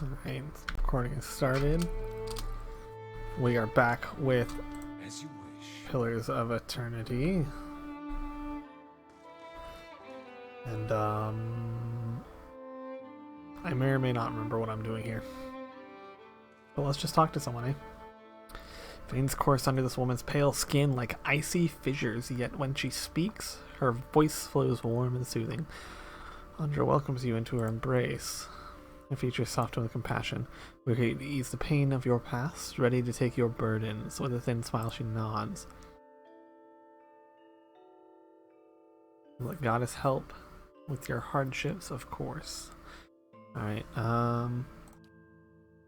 Alright, recording is started. We are back with As you wish. Pillars of Eternity. And, I may or may not remember what I'm doing here. But let's just talk to someone, eh? Veins course under this woman's pale skin like icy fissures, yet when she speaks, her voice flows warm and soothing. Andra welcomes you into her embrace. Her features soften with compassion. We're here to ease the pain of your past, ready to take your burdens. With a thin smile, she nods. Let Goddess help with your hardships, of course. Alright,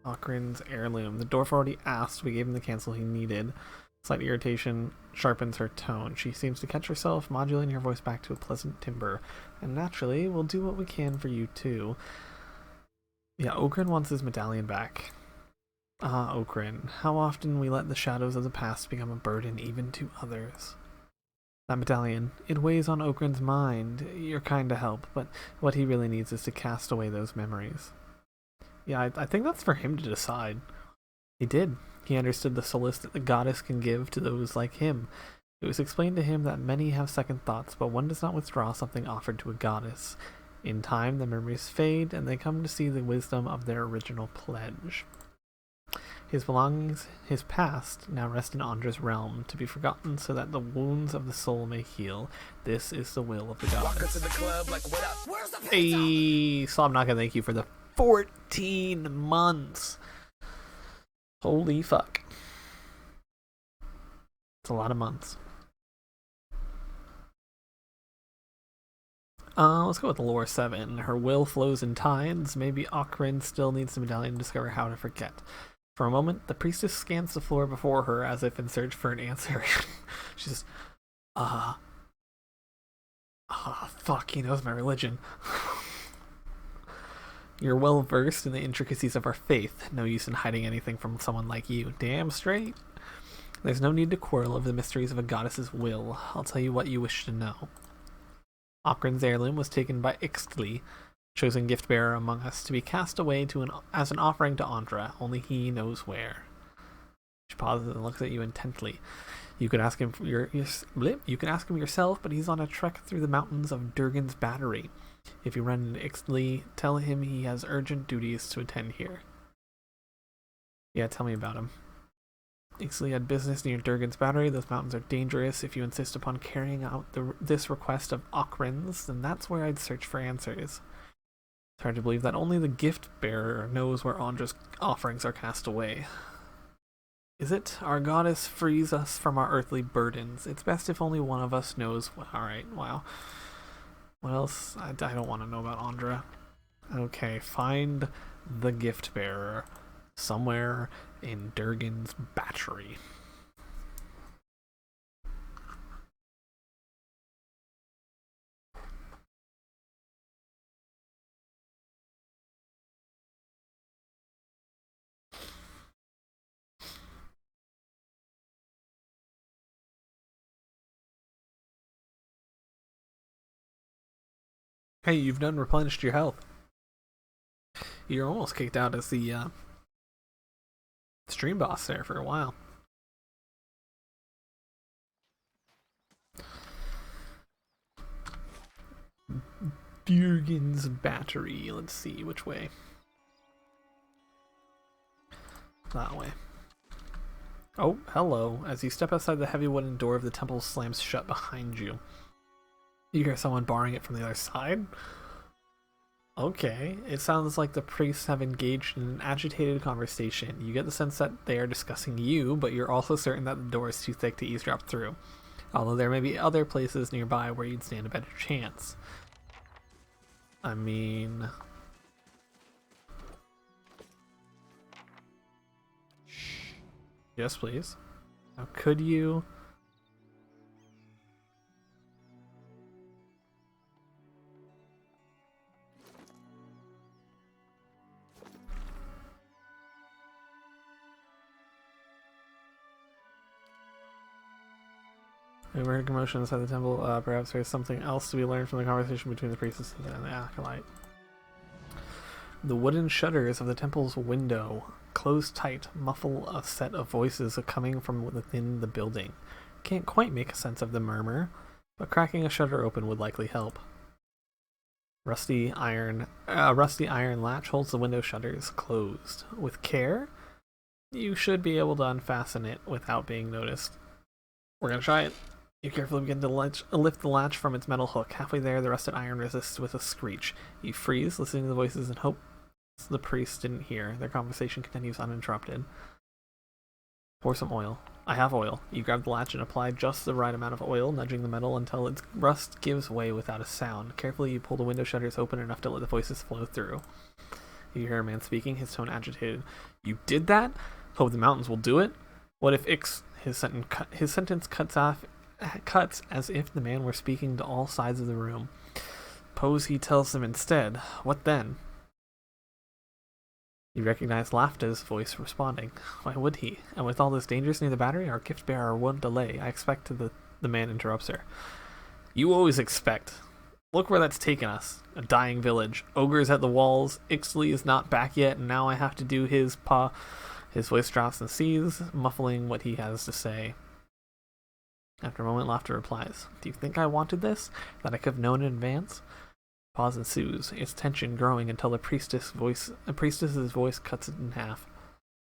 Ockrin's heirloom. The dwarf already asked. We gave him the cancel he needed. Slight irritation sharpens her tone. She seems to catch herself, modulating her voice back to a pleasant timbre. And naturally, we'll do what we can for you too. Yeah, Okrin wants his medallion back. Ah, Okrin, how often we let the shadows of the past become a burden even to others. That medallion, it weighs on Okrin's mind. You're kind to help, but what he really needs is to cast away those memories. Yeah, I think that's for him to decide. He did. He understood the solace that the goddess can give to those like him. It was explained to him that many have second thoughts, but one does not withdraw something offered to a goddess. In time, the memories fade, and they come to see the wisdom of their original pledge. His belongings, his past, now rest in Andra's realm, to be forgotten so that the wounds of the soul may heal. This is the will of the goddess. Hey, so I'm not gonna thank you for the 14 months. Holy fuck. It's a lot of months. Let's go with lore 7. Her will flows in tides. Maybe Ockrin still needs the medallion to discover how to forget. For a moment, the priestess scans the floor before her as if in search for an answer. She's fuck, he knows my religion. You're well versed in the intricacies of our faith. No use in hiding anything from someone like you. Damn straight. There's no need to quarrel over the mysteries of a goddess's will. I'll tell you what you wish to know. Ockrin's heirloom was taken by Ixtli, chosen gift-bearer among us, to be cast away as an offering to Andra. Only he knows where. She pauses and looks at you intently. You could ask him you can ask him yourself, but he's on a trek through the mountains of Durgan's Battery. If you run into Ixtli, tell him he has urgent duties to attend here. Yeah, tell me about him. Ixtli had business near Durgan's Battery. Those mountains are dangerous. If you insist upon carrying out this request of Ockrin's, then that's where I'd search for answers. It's hard to believe that only the gift-bearer knows where Andra's offerings are cast away. Is it? Our goddess frees us from our earthly burdens. It's best if only one of us knows. Alright, wow. What else? I don't want to know about Andra. Okay, find the gift-bearer somewhere in Durgan's Battery. Hey, you've done replenished your health. You're almost kicked out as the stream boss there for a while. Durgan's Battery. Let's see which way. That way. Oh, hello. As you step outside, the heavy wooden door of the temple slams shut behind you. You hear someone barring it from the other side? Okay, it sounds like the priests have engaged in an agitated conversation. You get the sense that they are discussing you, but you're also certain that the door is too thick to eavesdrop through. Although there may be other places nearby where you'd stand a better chance. I mean... Yes, please. Now, could you... We heard commotion inside the temple. Perhaps there's something else to be learned from the conversation between the priestess and the acolyte. The wooden shutters of the temple's window close tight, muffle a set of voices coming from within the building. Can't quite make sense of the murmur, but cracking a shutter open would likely help. A rusty iron latch holds the window shutters closed. With care, you should be able to unfasten it without being noticed. We're gonna try it. You carefully begin to lift the latch from its metal hook. Halfway there, the rusted iron resists with a screech. You freeze, listening to the voices and hope the priest didn't hear. Their conversation continues uninterrupted. Pour some oil. I have oil. You grab the latch and apply just the right amount of oil, nudging the metal until its rust gives way without a sound. Carefully, you pull the window shutters open enough to let the voices flow through. You hear a man speaking, his tone agitated. You did that? Hope the mountains will do it? What if his sentence cuts as if the man were speaking to all sides of the room. Suppose he tells them instead. What then? You recognize Lafta's voice responding. Why would he? And with all this dangers near the battery, our gift bearer won't delay. I expect the man interrupts her. You always expect. Look where that's taken us. A dying village. Ogres at the walls. Ixley is not back yet, and now I have to do his paw. His voice drops and ceases, muffling what he has to say. After a moment, Laughter replies. Do you think I wanted this? That I could have known in advance? Pause ensues, its tension growing until the priestess's voice cuts it in half.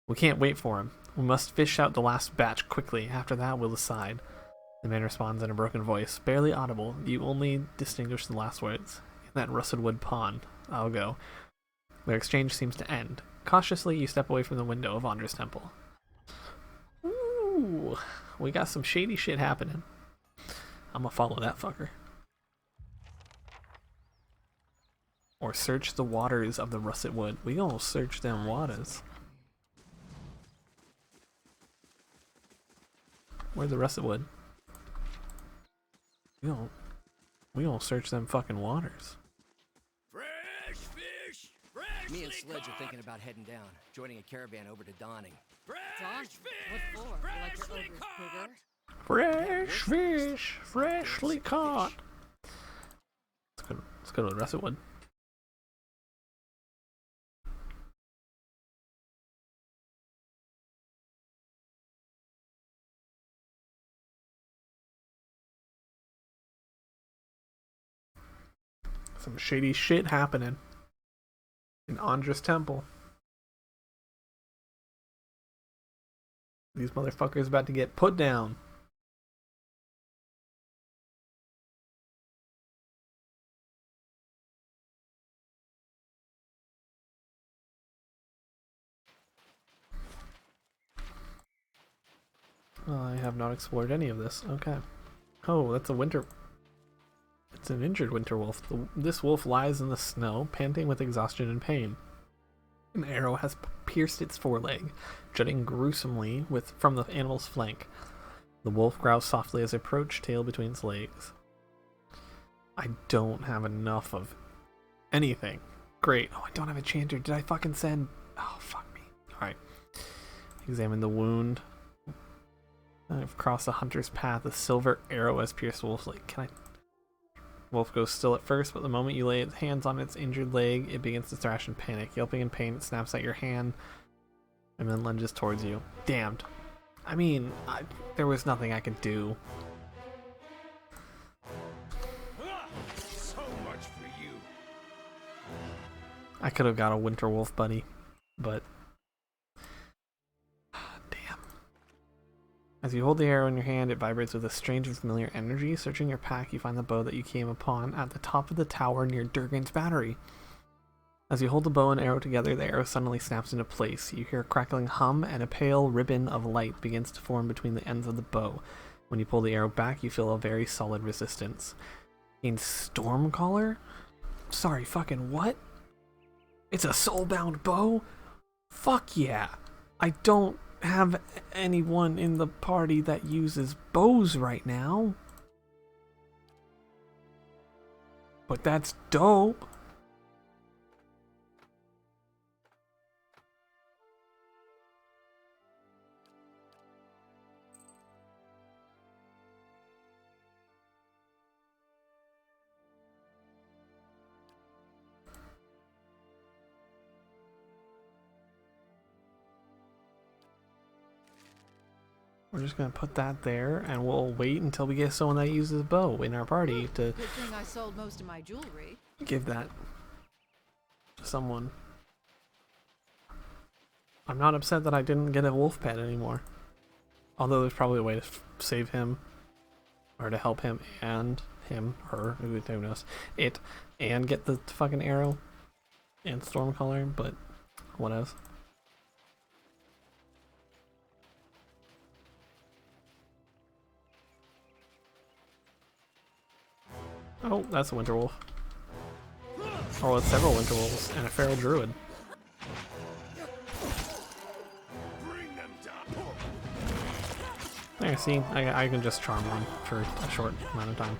We can't wait for him. We must fish out the last batch quickly. After that, we'll decide. The man responds in a broken voice, barely audible. You only distinguish the last words. In that rusted wood pond. I'll go. Their exchange seems to end. Cautiously, you step away from the window of Andra's temple. Ooh, we got some shady shit happening. I'm gonna follow that fucker. Or search the waters of the russet wood. We gonna search them waters. Where's the russet wood? We gonna search them fucking waters. Fresh fish! Me and Sledge are thinking about heading down, joining a caravan over to Dawning. Fresh fish! What for? Freshly caught! Fresh fish, freshly caught. Let's go to the russet wood. Some shady shit happening in Andra's temple. These motherfuckers about to get put down. I have not explored any of this. Okay. Oh, that's a winter... It's an injured winter wolf. This wolf lies in the snow, panting with exhaustion and pain. An arrow has pierced its foreleg, jutting gruesomely from the animal's flank. The wolf growls softly as it approaches, tail between its legs. I don't have enough of anything. Great. Oh, I don't have a chanter. Did I fucking send... Oh, fuck me. Alright. Examine the wound. I've crossed a hunter's path. A silver arrow has pierced the wolf's leg. Can I... Wolf goes still at first, but the moment you lay its hands on its injured leg, it begins to thrash in panic. Yelping in pain, it snaps at your hand and then lunges towards you. Damned. I mean, there was nothing I could do. So much for you. I could have got a winter wolf buddy, but... Damn. As you hold the arrow in your hand, it vibrates with a strange and familiar energy. Searching your pack, you find the bow that you came upon at the top of the tower near Durgan's battery. As you hold the bow and arrow together, the arrow suddenly snaps into place. You hear a crackling hum, and a pale ribbon of light begins to form between the ends of the bow. When you pull the arrow back, you feel a very solid resistance. In Stormcaller? Sorry, fucking what? It's a soulbound bow? Fuck yeah! I don't have anyone in the party that uses bows right now. But that's dope. We're just gonna put that there, and we'll wait until we get someone that uses a bow in our party to Good thing I sold most of my jewelry. give that to someone. I'm not upset that I didn't get a wolf pet anymore. Although there's probably a way to save him, or to help him and him, her, who knows, it, and get the fucking arrow and Stormcaller, but what else? Oh, that's a winter wolf. Or with several winter wolves and a feral druid. Bring them down. There, see, I can just charm one for a short amount of time.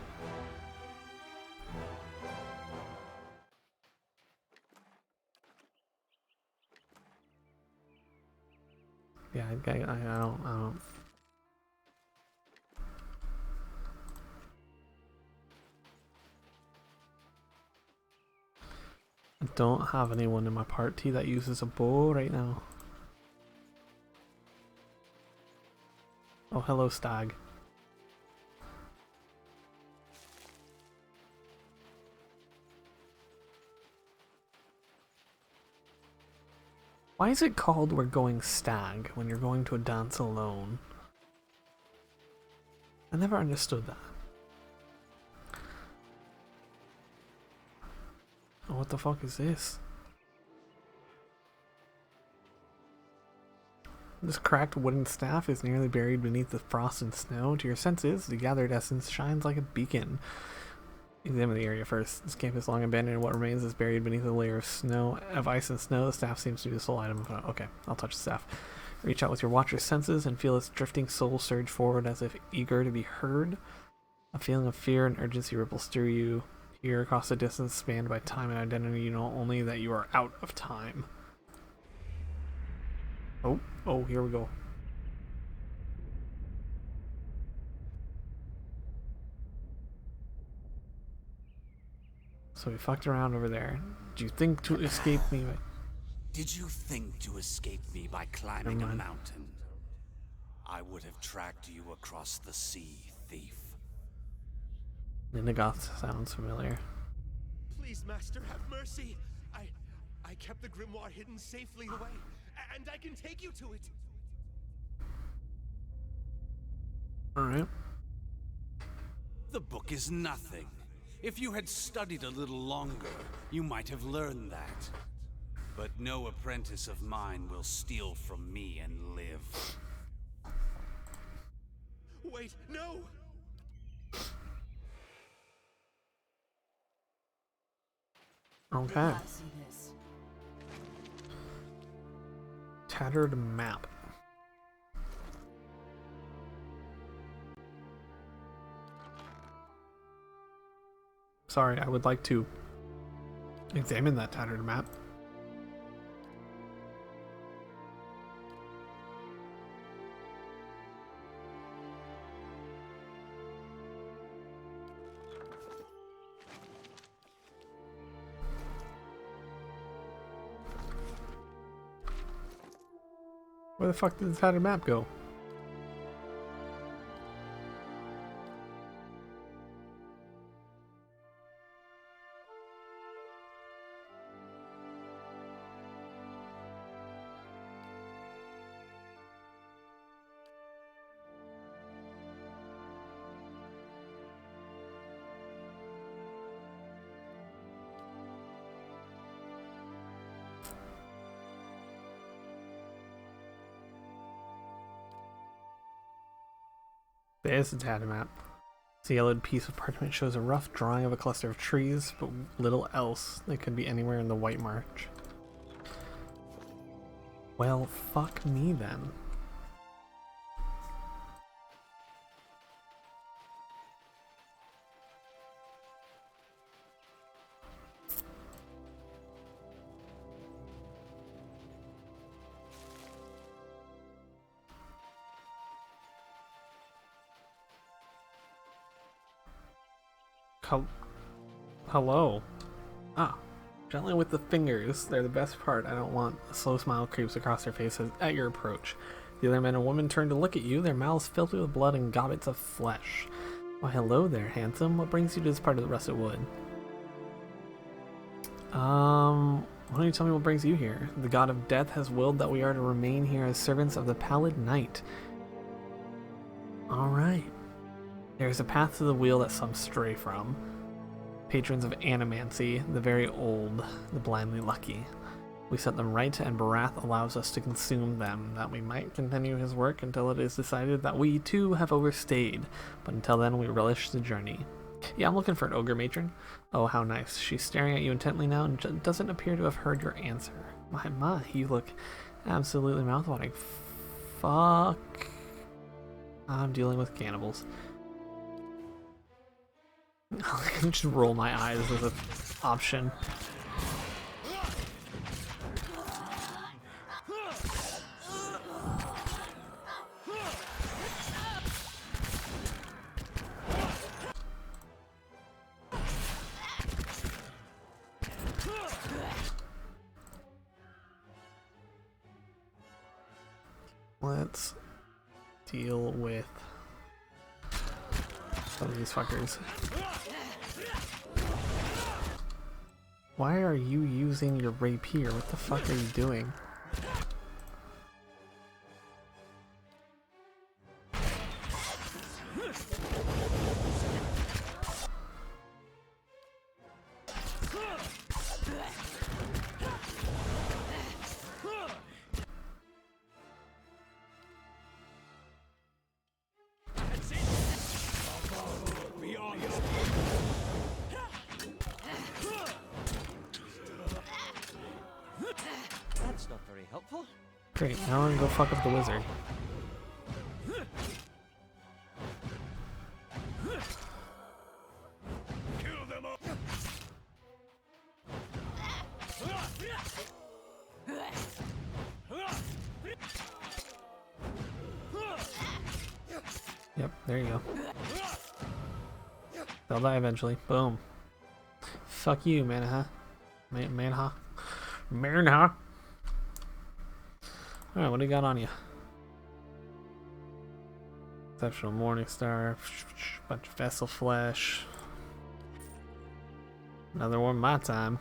Yeah, I don't. I don't have anyone in my party that uses a bow right now. Oh, hello, stag. Why is it called We're Going Stag when you're going to a dance alone? I never understood that. Oh, what the fuck is this? This cracked wooden staff is nearly buried beneath the frost and snow. To your senses, the gathered essence shines like a beacon. Examine the area first. This camp is long abandoned, and what remains is buried beneath a layer of snow, of ice and snow. The staff seems to be the sole item. Okay, I'll touch the staff. Reach out with your watcher's senses and feel its drifting soul surge forward as if eager to be heard. A feeling of fear and urgency ripples through you. Here, across the distance spanned by time and identity, you know only that you are out of time. Oh, here we go. So we fucked around over there. Do you think to escape me? Did you think to escape me by climbing a mountain? I would have tracked you across the sea, thief. Nindagoth sounds familiar. Please, Master, have mercy. I kept the grimoire hidden safely away, and I can take you to it. Alright. The book is nothing. If you had studied a little longer, you might have learned that. But no apprentice of mine will steal from me and live. Wait, no! Okay. Tattered map. Sorry, I would like to examine that tattered map. Where the fuck did the tattered map go? There's the tattered map. The yellowed piece of parchment shows a rough drawing of a cluster of trees, but little else. They could be anywhere in the White March. Well, fuck me then. Hello. Ah, gently with the fingers. They're the best part. I don't want a slow smile creeps across their faces at your approach. The other men and women turn to look at you, their mouths filled with blood and gobbets of flesh. Why, hello there, handsome. What brings you to this part of the rusted wood? Why don't you tell me what brings you here? The god of death has willed that we are to remain here as servants of the pallid night. Alright. There is a path to the wheel that some stray from. Patrons of animancy, the very old, the blindly lucky. We set them right, and Barath allows us to consume them, that we might continue his work until it is decided that we too have overstayed. But until then, we relish the journey. Yeah, I'm looking for an ogre matron. Oh, how nice. She's staring at you intently now and doesn't appear to have heard your answer. My, you look absolutely mouthwatering. Fuck. I'm dealing with cannibals. I can just roll my eyes as an option. Let's deal with some of these fuckers. Why are you using your rapier? What the fuck are you doing? That's not very helpful. Great, now I'm gonna go fuck up the wizard. Kill them all. Yep, there you go. They'll die eventually. Boom. Fuck you, Manha. Manha. Manha. Alright, what do you got on you? Exceptional Morning Star. Bunch of vessel flesh. Another one my time.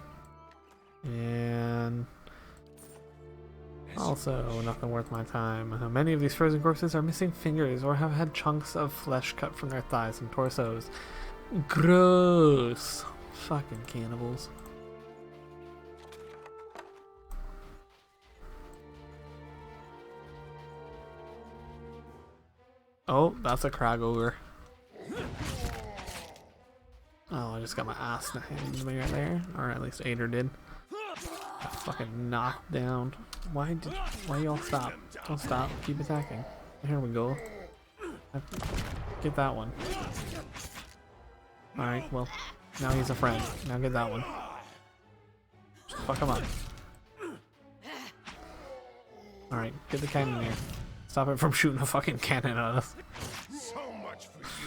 And also nothing worth my time. Many of these frozen corpses are missing fingers or have had chunks of flesh cut from their thighs and torsos. Gross. Fucking cannibals. Oh, that's a crag ogre. Oh, I just got my ass handed to me right there. Or at least Ader did. I fucking knocked down. Why y'all stop? Don't stop. Keep attacking. Here we go. Get that one. Alright, well, now he's a friend. Now get that one. Just fuck him up. Alright, get the cannon here. Stop it from shooting a fucking cannon at us. So much for you.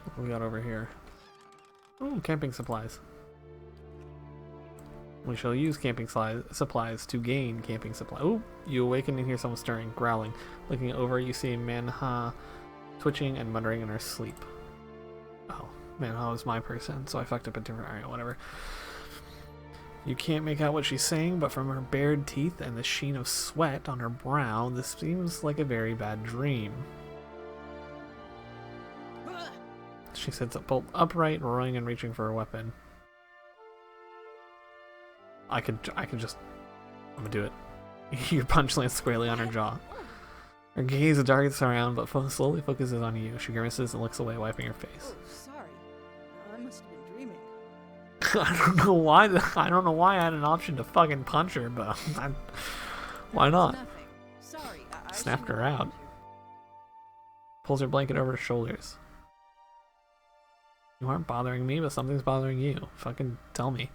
What we got over here? Ooh, camping supplies. We shall use camping supplies to gain camping supply. Ooh, you awaken and hear someone stirring, growling. Looking over, you see Manha twitching and muttering in her sleep. Oh, Manha is my person, so I fucked up a different area, whatever. You can't make out what she's saying, but from her bared teeth and the sheen of sweat on her brow, this seems like a very bad dream. She sits up bolt upright, roaring and reaching for a weapon. I could just... I'm gonna do it. Your punch lands squarely on her jaw. Her gaze darts around, but slowly focuses on you. She grimaces and looks away, wiping her face. Oh, sorry. I must have been dreaming. I don't know why. I don't know why I had an option to fucking punch her, but why not? Nothing. Sorry. I Snapped shouldn't her have out. harmed Pulls her blanket over her shoulders. You aren't bothering me, but something's bothering you. Fucking tell me.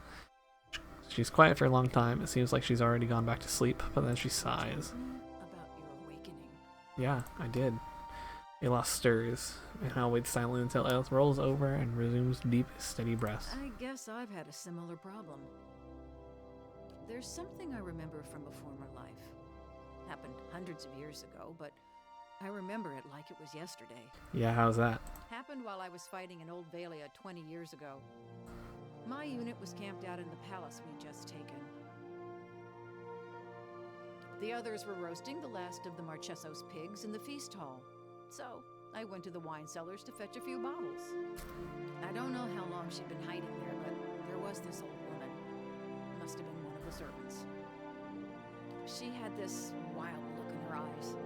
She's quiet for a long time. It seems like she's already gone back to sleep, but then she sighs. you. About your awakening. Yeah, I did. Alos stirs, and Hal waits silently until Alos rolls over and resumes deep, steady breaths. I guess I've had a similar problem. There's something I remember from a former life. Happened hundreds of years ago, but I remember it like it was yesterday. Yeah, how's that? Happened while I was fighting in Old Valia 20 years ago. My unit was camped out in the palace we'd just taken. The others were roasting the last of the Marcheso's pigs in the feast hall. So, I went to the wine cellars to fetch a few bottles. I don't know how long she'd been hiding there, but there was this old woman. Must have been one of the servants. She had this wild look in her eyes.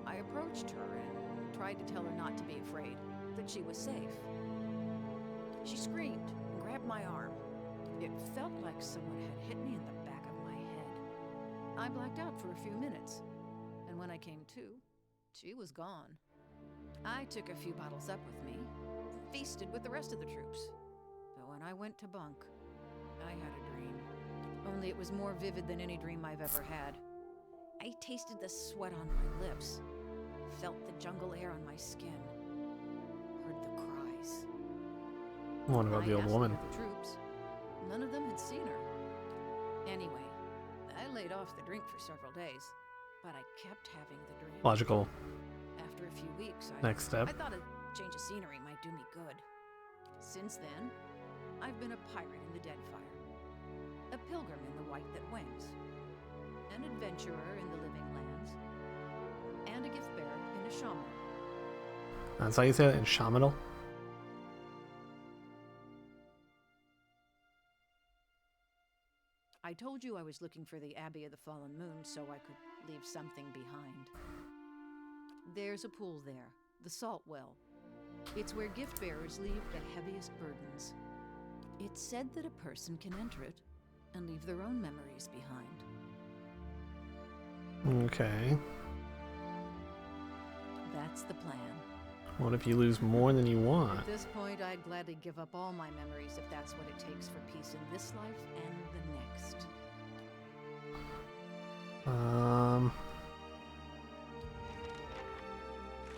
I approached her and tried to tell her not to be afraid, that she was safe. She screamed and grabbed my arm. It felt like someone had hit me in the back of my head. I blacked out for a few minutes, and when I came to, she was gone. I took a few bottles up with me, feasted with the rest of the troops. But when I went to bunk, I had a dream. Only it was more vivid than any dream I've ever had. I tasted the sweat on my lips, felt the jungle air on my skin, heard the cries. What about the old I asked woman? the other troops. None of them had seen her. Anyway, I laid off the drink for several days, but I kept having the dream. Logical After a few weeks, next step. I thought a change of scenery might do me good. Since then, I've been a pirate in the Deadfire, a pilgrim in the White That Wings, an adventurer in the Living Lands, and a gift bearer in a shaman. That's how you say it in Shamanal? I told you I was looking for the Abbey of the Fallen Moon so I could leave something behind. There's a pool there, the Salt Well. It's where gift bearers leave the heaviest burdens. It's said that a person can enter it and leave their own memories behind. Okay. That's the plan. What if you lose more than you want? At this point, I'd gladly give up all my memories if that's what it takes for peace in this life and the next.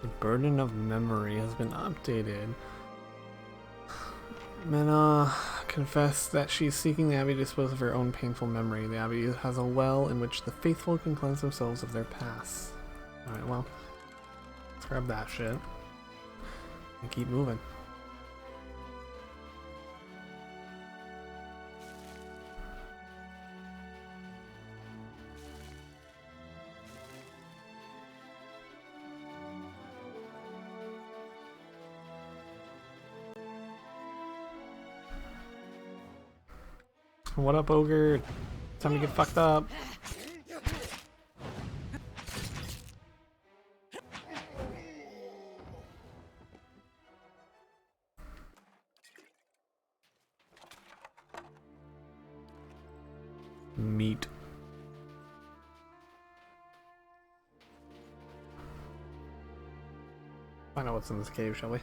The burden of memory has been updated. Mena confessed that she's seeking the Abbey to dispose of her own painful memory. The Abbey has a well in which the faithful can cleanse themselves of their past. Alright, well, let's grab that shit and keep moving. What up, ogre? Time to get fucked up. Meat. Find out what's in this cave, shall we?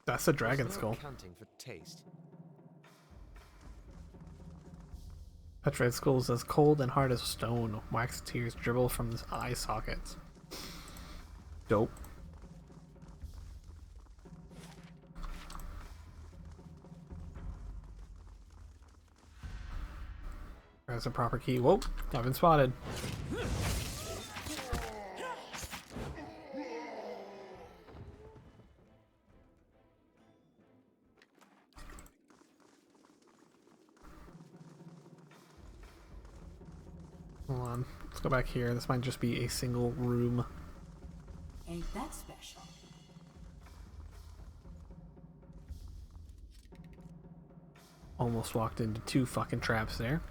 That's a dragon There's no skull. accounting for taste. Petrified skull is as cold and hard as stone. Wax tears dribble from his eye sockets. Dope. There's a proper key. Whoa, I've been spotted. Hold on. Let's go back here. This might just be a single room. Ain't that special? Almost walked into two fucking traps there.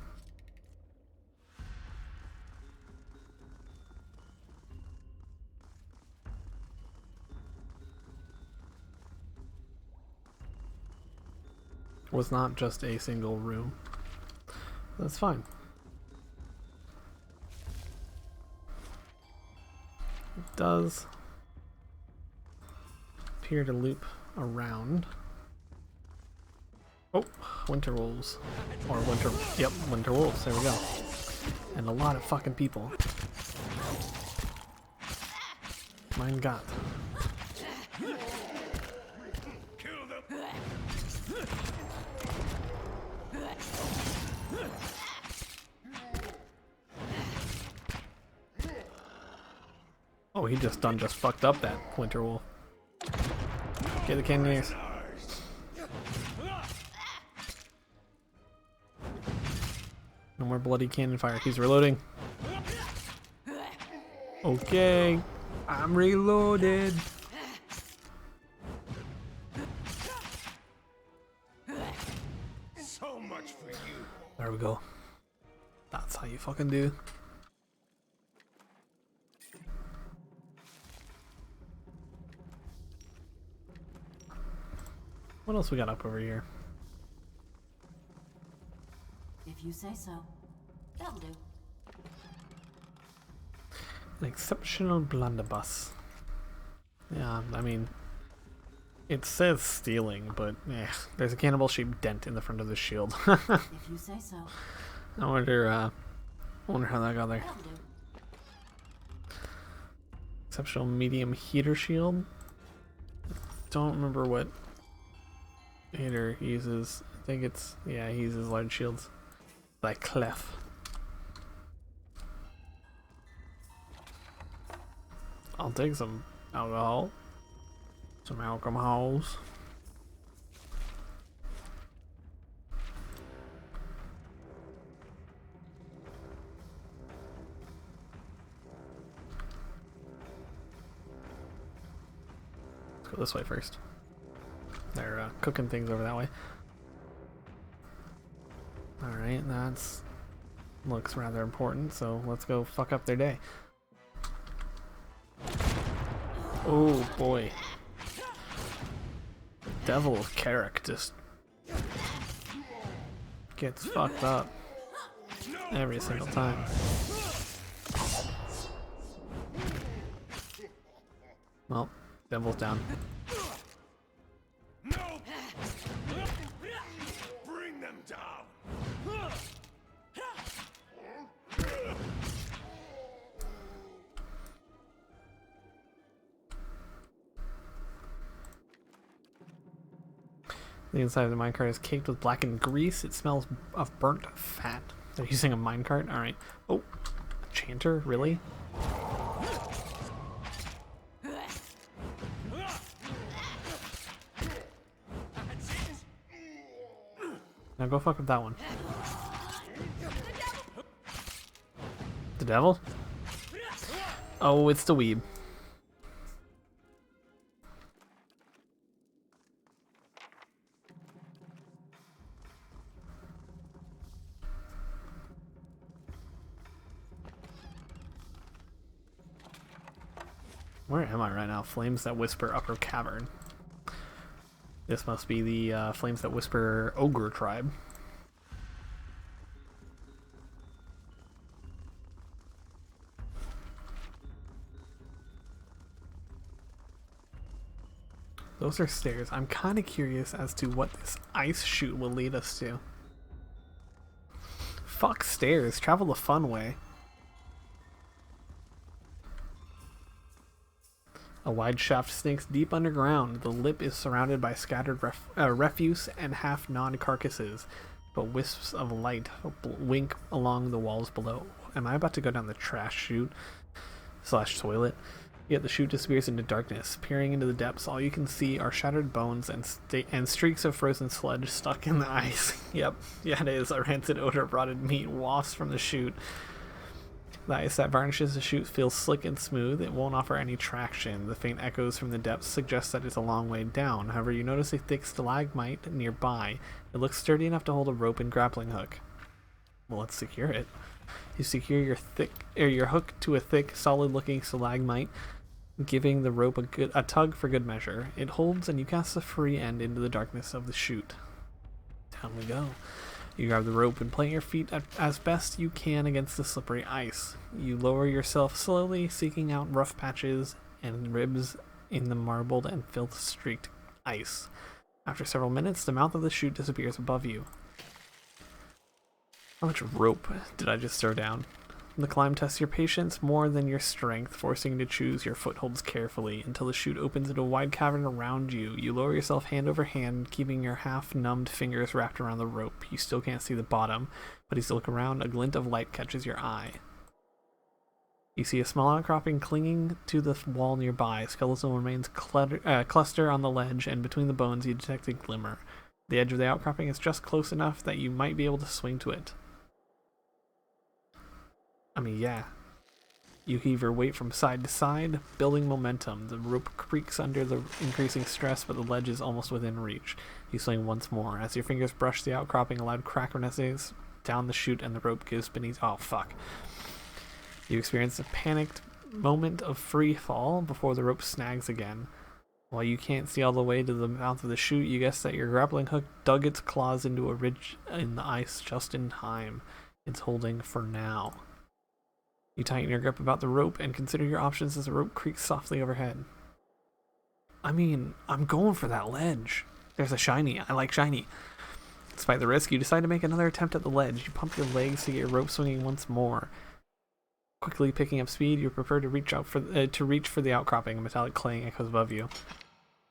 was not just a single room. That's fine. It does appear to loop around. Oh, winter wolves. Or winter wolves, there we go. And a lot of fucking people. Mein Gott. Kill them. Oh, he just fucked up that winter wolf. Get the cannoneers. No more bloody cannon fire. He's reloading. Okay, I'm reloaded. So much for you. There we go. That's how you fucking do. What else we got up over here? If you say so. That'll do. An exceptional blunderbuss. Yeah, I mean, it says stealing, but there's a cannibal-shaped dent in the front of the shield. If you say so. I wonder how that got there. That'll do. Exceptional medium heater shield. Don't remember what hitter he uses. I think it's, yeah, he uses large shields. Like Clef. I'll take some alcohol. Some alcohols. Let's go this way first. They're cooking things over that way. Alright, that's looks rather important, so let's go fuck up their day. Oh boy. Devil Carrick just gets fucked up every single time. Well, Devil's down. No! Bring them down! The inside of the minecart is caked with blackened grease. It smells of burnt fat. They're using a minecart? Alright. Oh, a chanter? Really? Now go fuck with that one. The devil? Oh, it's the weeb. Where am I right now? Flames that whisper upper cavern. This must be the Flames that whisper ogre tribe. Those are stairs. I'm kind of curious as to what this ice chute will lead us to. Fuck stairs. Travel the fun way. A wide shaft sinks deep underground. The lip is surrounded by scattered refuse and half-gnawed carcasses, but wisps of light wink along the walls below. Am I about to go down the trash chute / toilet? Yet the chute disappears into darkness. Peering into the depths, all you can see are shattered bones and streaks of frozen sludge stuck in the ice. Yep, yeah it is. A rancid odor of rotted meat wafts from the chute. The ice that varnishes the chute feels slick and smooth. It won't offer any traction. The faint echoes from the depths suggest that it's a long way down. However, you notice a thick stalagmite nearby. It looks sturdy enough to hold a rope and grappling hook. Well, let's secure it. You secure your hook to a thick, solid-looking stalagmite, giving the rope a tug for good measure. It holds, and you cast the free end into the darkness of the chute. Down we go. You grab the rope and plant your feet as best you can against the slippery ice. You lower yourself slowly, seeking out rough patches and ribs in the marbled and filth-streaked ice. After several minutes, the mouth of the chute disappears above you. How much rope did I just throw down? The climb tests your patience more than your strength, forcing you to choose your footholds carefully until the chute opens into a wide cavern around you. You lower yourself hand over hand, keeping your half-numbed fingers wrapped around the rope. You still can't see the bottom, but as you look around, a glint of light catches your eye. You see a small outcropping clinging to the wall nearby. Skeletal remains cluster on the ledge, and between the bones you detect a glimmer. The edge of the outcropping is just close enough that you might be able to swing to it. I mean, yeah. You heave your weight from side to side, building momentum. The rope creaks under the increasing stress, but the ledge is almost within reach. You swing once more. As your fingers brush the outcropping, a loud crack resonates down the chute, and the rope gives beneath. Oh, fuck. You experience a panicked moment of free fall before the rope snags again. While you can't see all the way to the mouth of the chute, you guess that your grappling hook dug its claws into a ridge in the ice just in time. It's holding for now. You tighten your grip about the rope and consider your options as the rope creaks softly overhead. I mean, I'm going for that ledge. There's a shiny. I like shiny. Despite the risk, you decide to make another attempt at the ledge. You pump your legs to get your rope swinging once more. Quickly picking up speed, you prepare to reach for the outcropping. A metallic clang echoes above you.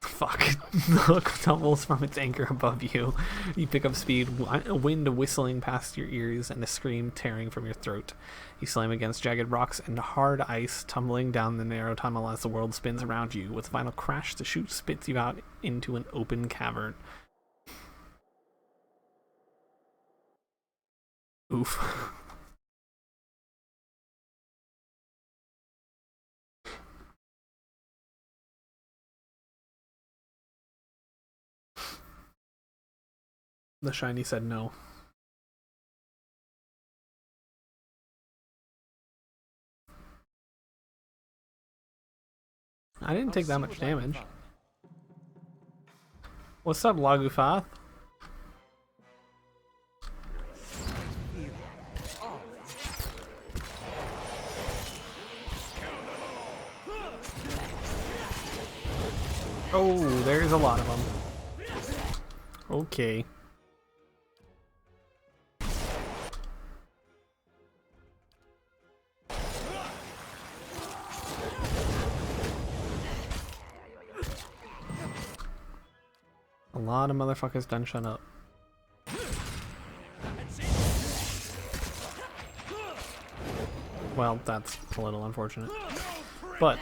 Fuck. The hook tumbles from its anchor above you. You pick up speed, a wind whistling past your ears and a scream tearing from your throat. You slam against jagged rocks and hard ice, tumbling down the narrow tunnel as the world spins around you. With a final crash, the chute spits you out into an open cavern. Oof. The shiny said no. I didn't take that much damage. What's up, Lagufath? Oh, there's a lot of them. Okay. A lot of motherfuckers done shut up. Well, that's a little unfortunate. But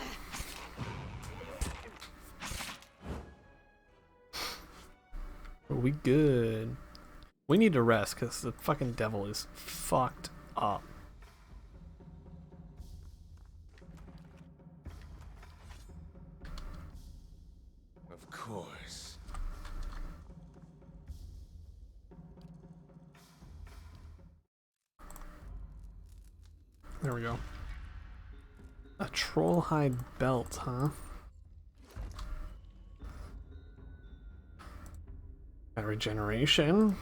we good. We need to rest because the fucking devil is fucked up. Of course. There we go. A troll hide belt, huh? Got regeneration.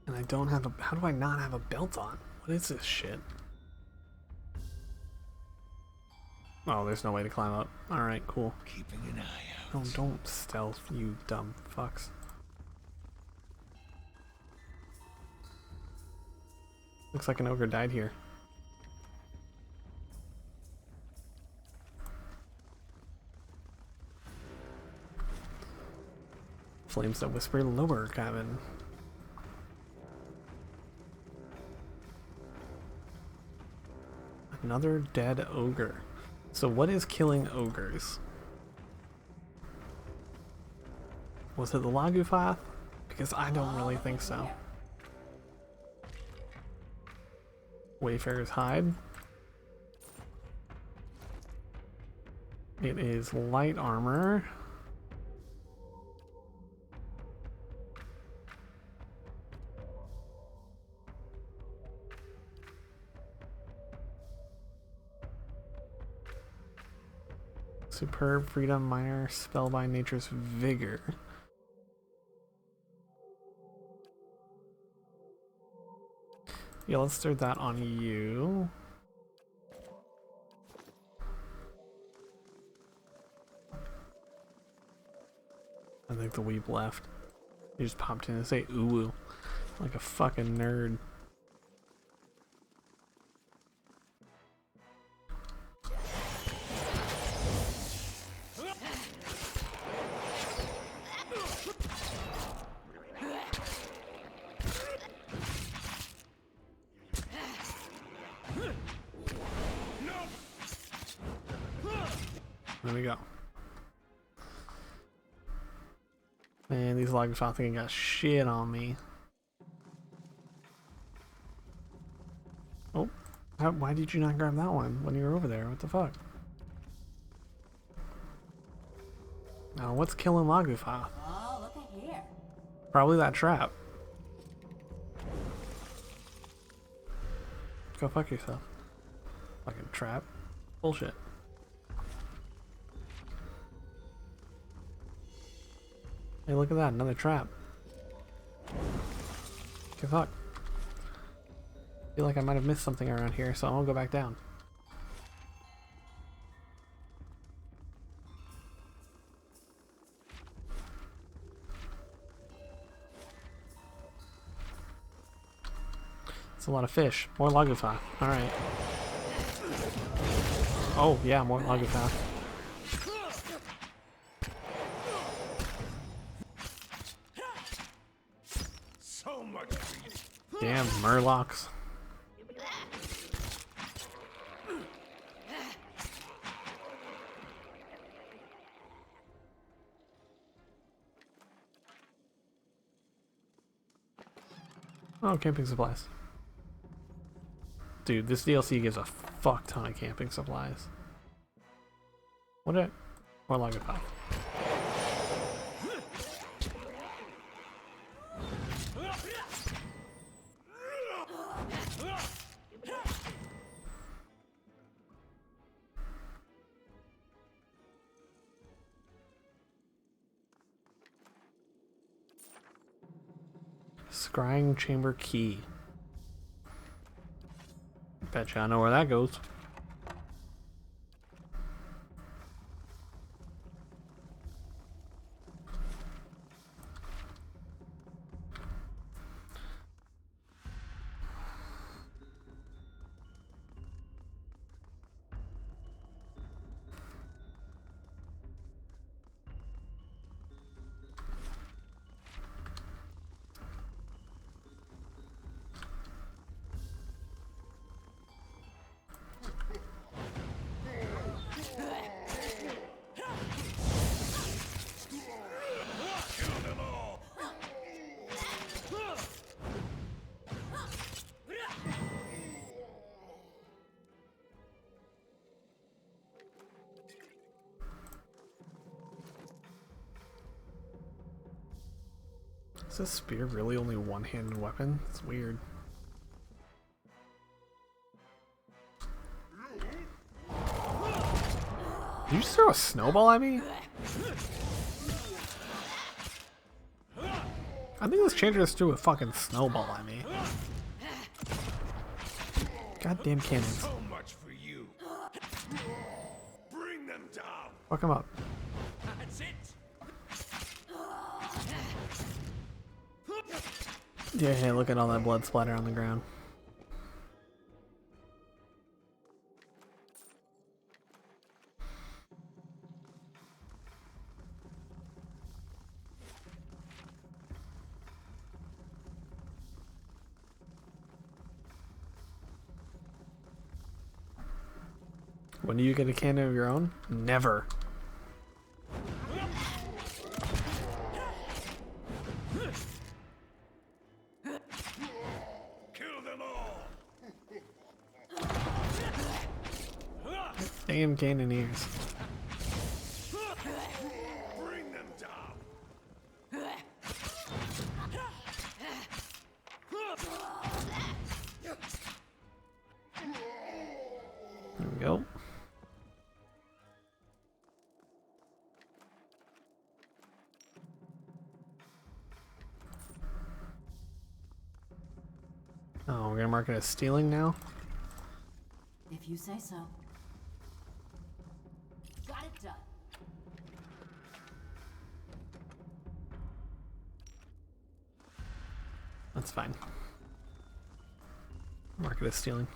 And I don't have a... How do I not have a belt on? What is this shit? Oh, there's no way to climb up. Alright, cool. Keeping an eye out. Oh, don't stealth, you dumb fucks. Looks like an ogre died here. Flames that whisper lower cabin. Another dead ogre. So what is killing ogres? Was it the Lagufath? Because I don't really think so. Wayfarer's Hide. It is light armor. Superb Freedom Minor Spellbind Nature's Vigor. Yeah, let's throw that on you. I think the weeb left. He just popped in and say ooh, like a fucking nerd. There we go. Man, these logs I think got shit on me. Oh, why did you not grab that one when you were over there? What the fuck? Now, what's killing Lagufa? Oh, look at here. Probably that trap. Go fuck yourself. Fucking trap. Bullshit. Hey, look at that, another trap. Okay, fuck. I feel like I might have missed something around here, so I'm gonna go back down. It's a lot of fish. More Lagufa. Alright. Oh, yeah, more Lagufa. So much for you. Damn, Murlocs. Oh, camping supplies. Dude, this DLC gives a fuck ton of camping supplies. What it? More Lagufa. Scrying chamber key. Betcha I know where that goes. Is this spear really only one-handed weapon? It's weird. Did you just throw a snowball at me? I think this chanter just threw a fucking snowball at me. Goddamn cannons. So much for you. Bring them down. Fuck him up. That's it. Yeah, hey, look at all that blood splatter on the ground. When do you get a cannon of your own? Never. Kill them all. Damn cannoneers. Bring them down. There we go. Oh, we're gonna mark it as stealing now? If you say so. Got it done. That's fine. Mark it as stealing.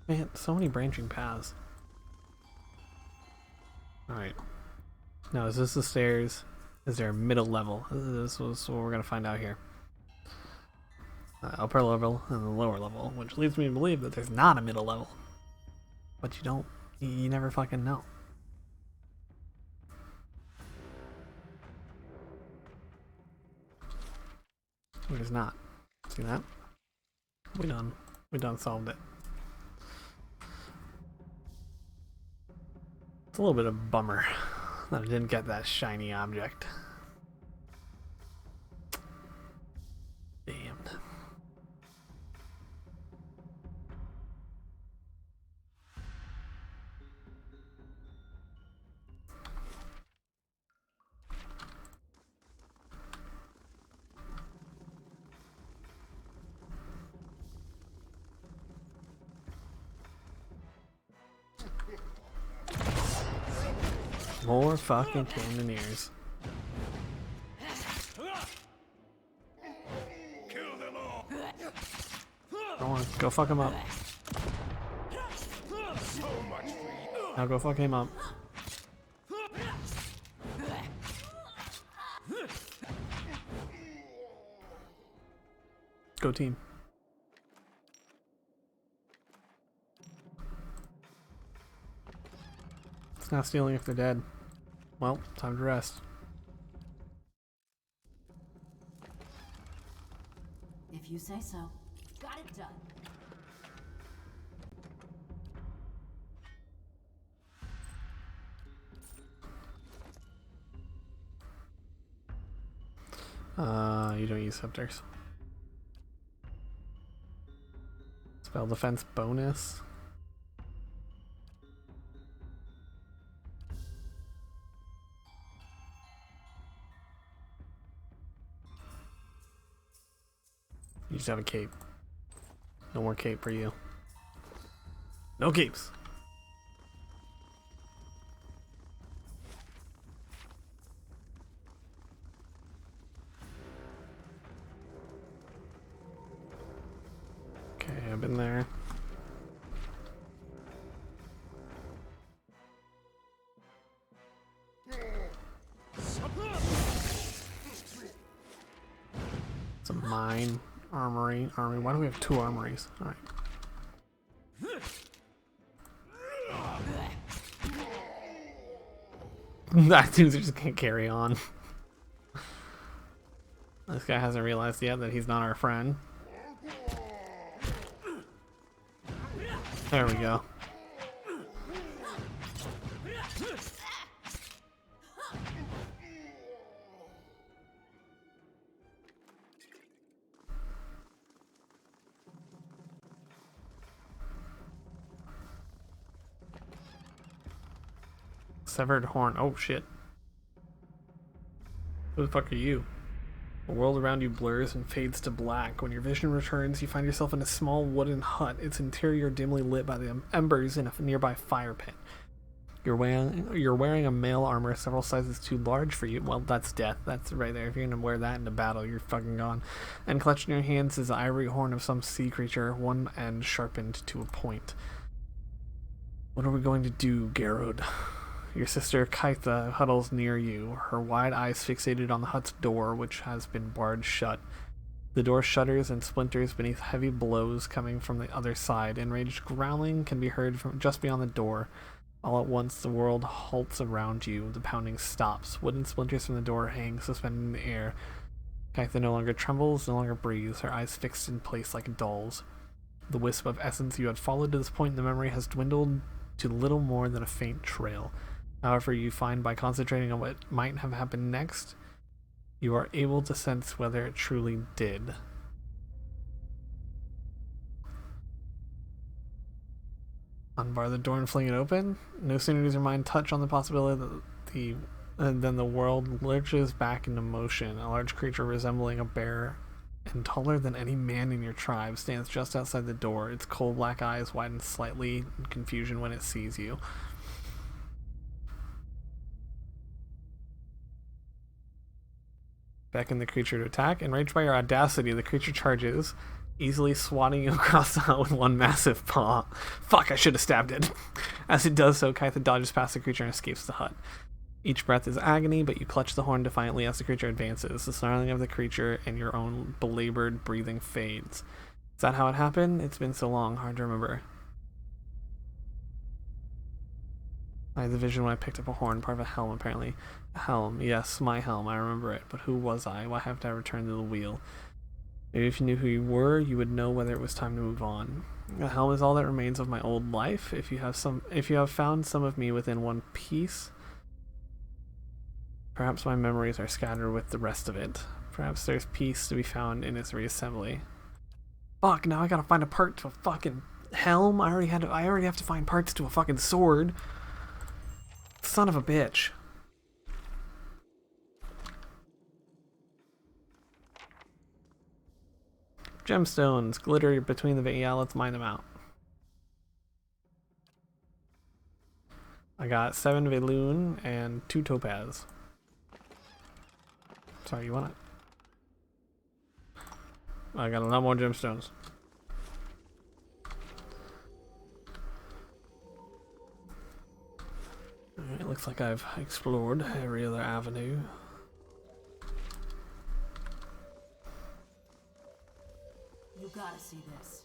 Man, so many branching paths. Alright. Now, is this the stairs? Is there a middle level? This is what we're gonna find out here. Upper level and the lower level, which leads me to believe that there's not a middle level. But you never fucking know. There's not. See that? We done solved it. It's a little bit of a bummer that I didn't get that shiny object. Damned. More fucking cannoneers. Go on, go fuck him up. Now go fuck him up. Go team. It's not stealing if they're dead. Well, time to rest. If you say so. Got it done. You don't use scepters. Spell defense bonus. You just have a cape. No more cape for you. No capes. Okay, I've been there. It's a mine. Armory. Why do we have two armories? Alright. That dude just can't carry on. This guy hasn't realized yet that he's not our friend. There we go. Severed horn. Oh shit. Who the fuck are you? The world around you blurs and fades to black. When your vision returns, you find yourself in a small wooden hut, its interior dimly lit by the embers in a nearby fire pit. You're wearing a mail armor several sizes too large for you. Well, that's death. That's right there. If you're gonna wear that into battle, you're fucking gone. And clutched in your hands is the ivory horn of some sea creature, one end sharpened to a point. What are we going to do, Garrod? Your sister Kaitha huddles near you, her wide eyes fixated on the hut's door, which has been barred shut. The door shudders and splinters beneath heavy blows coming from the other side. Enraged growling can be heard from just beyond the door. All at once, the world halts around you. The pounding stops. Wooden splinters from the door hang suspended in the air. Kaitha no longer trembles, no longer breathes, her eyes fixed in place like dolls. The wisp of essence you had followed to this point in the memory has dwindled to little more than a faint trail. However, you find by concentrating on what might have happened next, you are able to sense whether it truly did. Unbar the door and fling it open. No sooner does your mind touch on the possibility than the world lurches back into motion. A large creature resembling a bear and taller than any man in your tribe stands just outside the door. Its coal black eyes widen slightly in confusion when it sees you. Beckon the creature to attack. Enraged by your audacity, the creature charges, easily swatting you across the hut with one massive paw. Fuck, I should have stabbed it. As it does so, Kytha dodges past the creature and escapes the hut. Each breath is agony, but you clutch the horn defiantly as the creature advances. The snarling of the creature and your own belabored breathing fades. Is that how it happened? It's been so long, hard to remember. I had the vision when I picked up a horn, part of a helm apparently. A helm, yes, my helm, I remember it. But who was I? Why have to I return to the wheel? Maybe if you knew who you were, you would know whether it was time to move on. The helm is all that remains of my old life. If you have found some of me within one piece, perhaps my memories are scattered with the rest of it. Perhaps there's peace to be found in its reassembly. Fuck, now I gotta find a part to a fucking helm? I already have to find parts to a fucking sword. Son of a bitch. Gemstones glitter between the veins. Yeah, let's mine them out. I got 7 Veloon and 2 Topaz. Sorry, you want it? I got a lot more gemstones. Alright, looks like I've explored every other avenue. You gotta see this.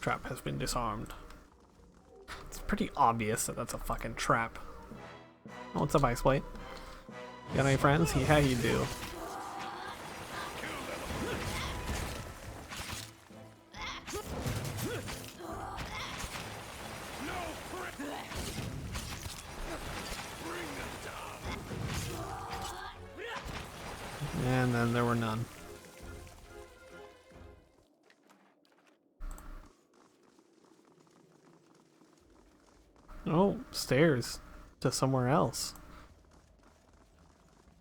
Trap has been disarmed. It's pretty obvious that that's a fucking trap. Oh, what's up, Iceblade? You got any friends? Yeah, you do. And then there were none. Oh, stairs to somewhere else.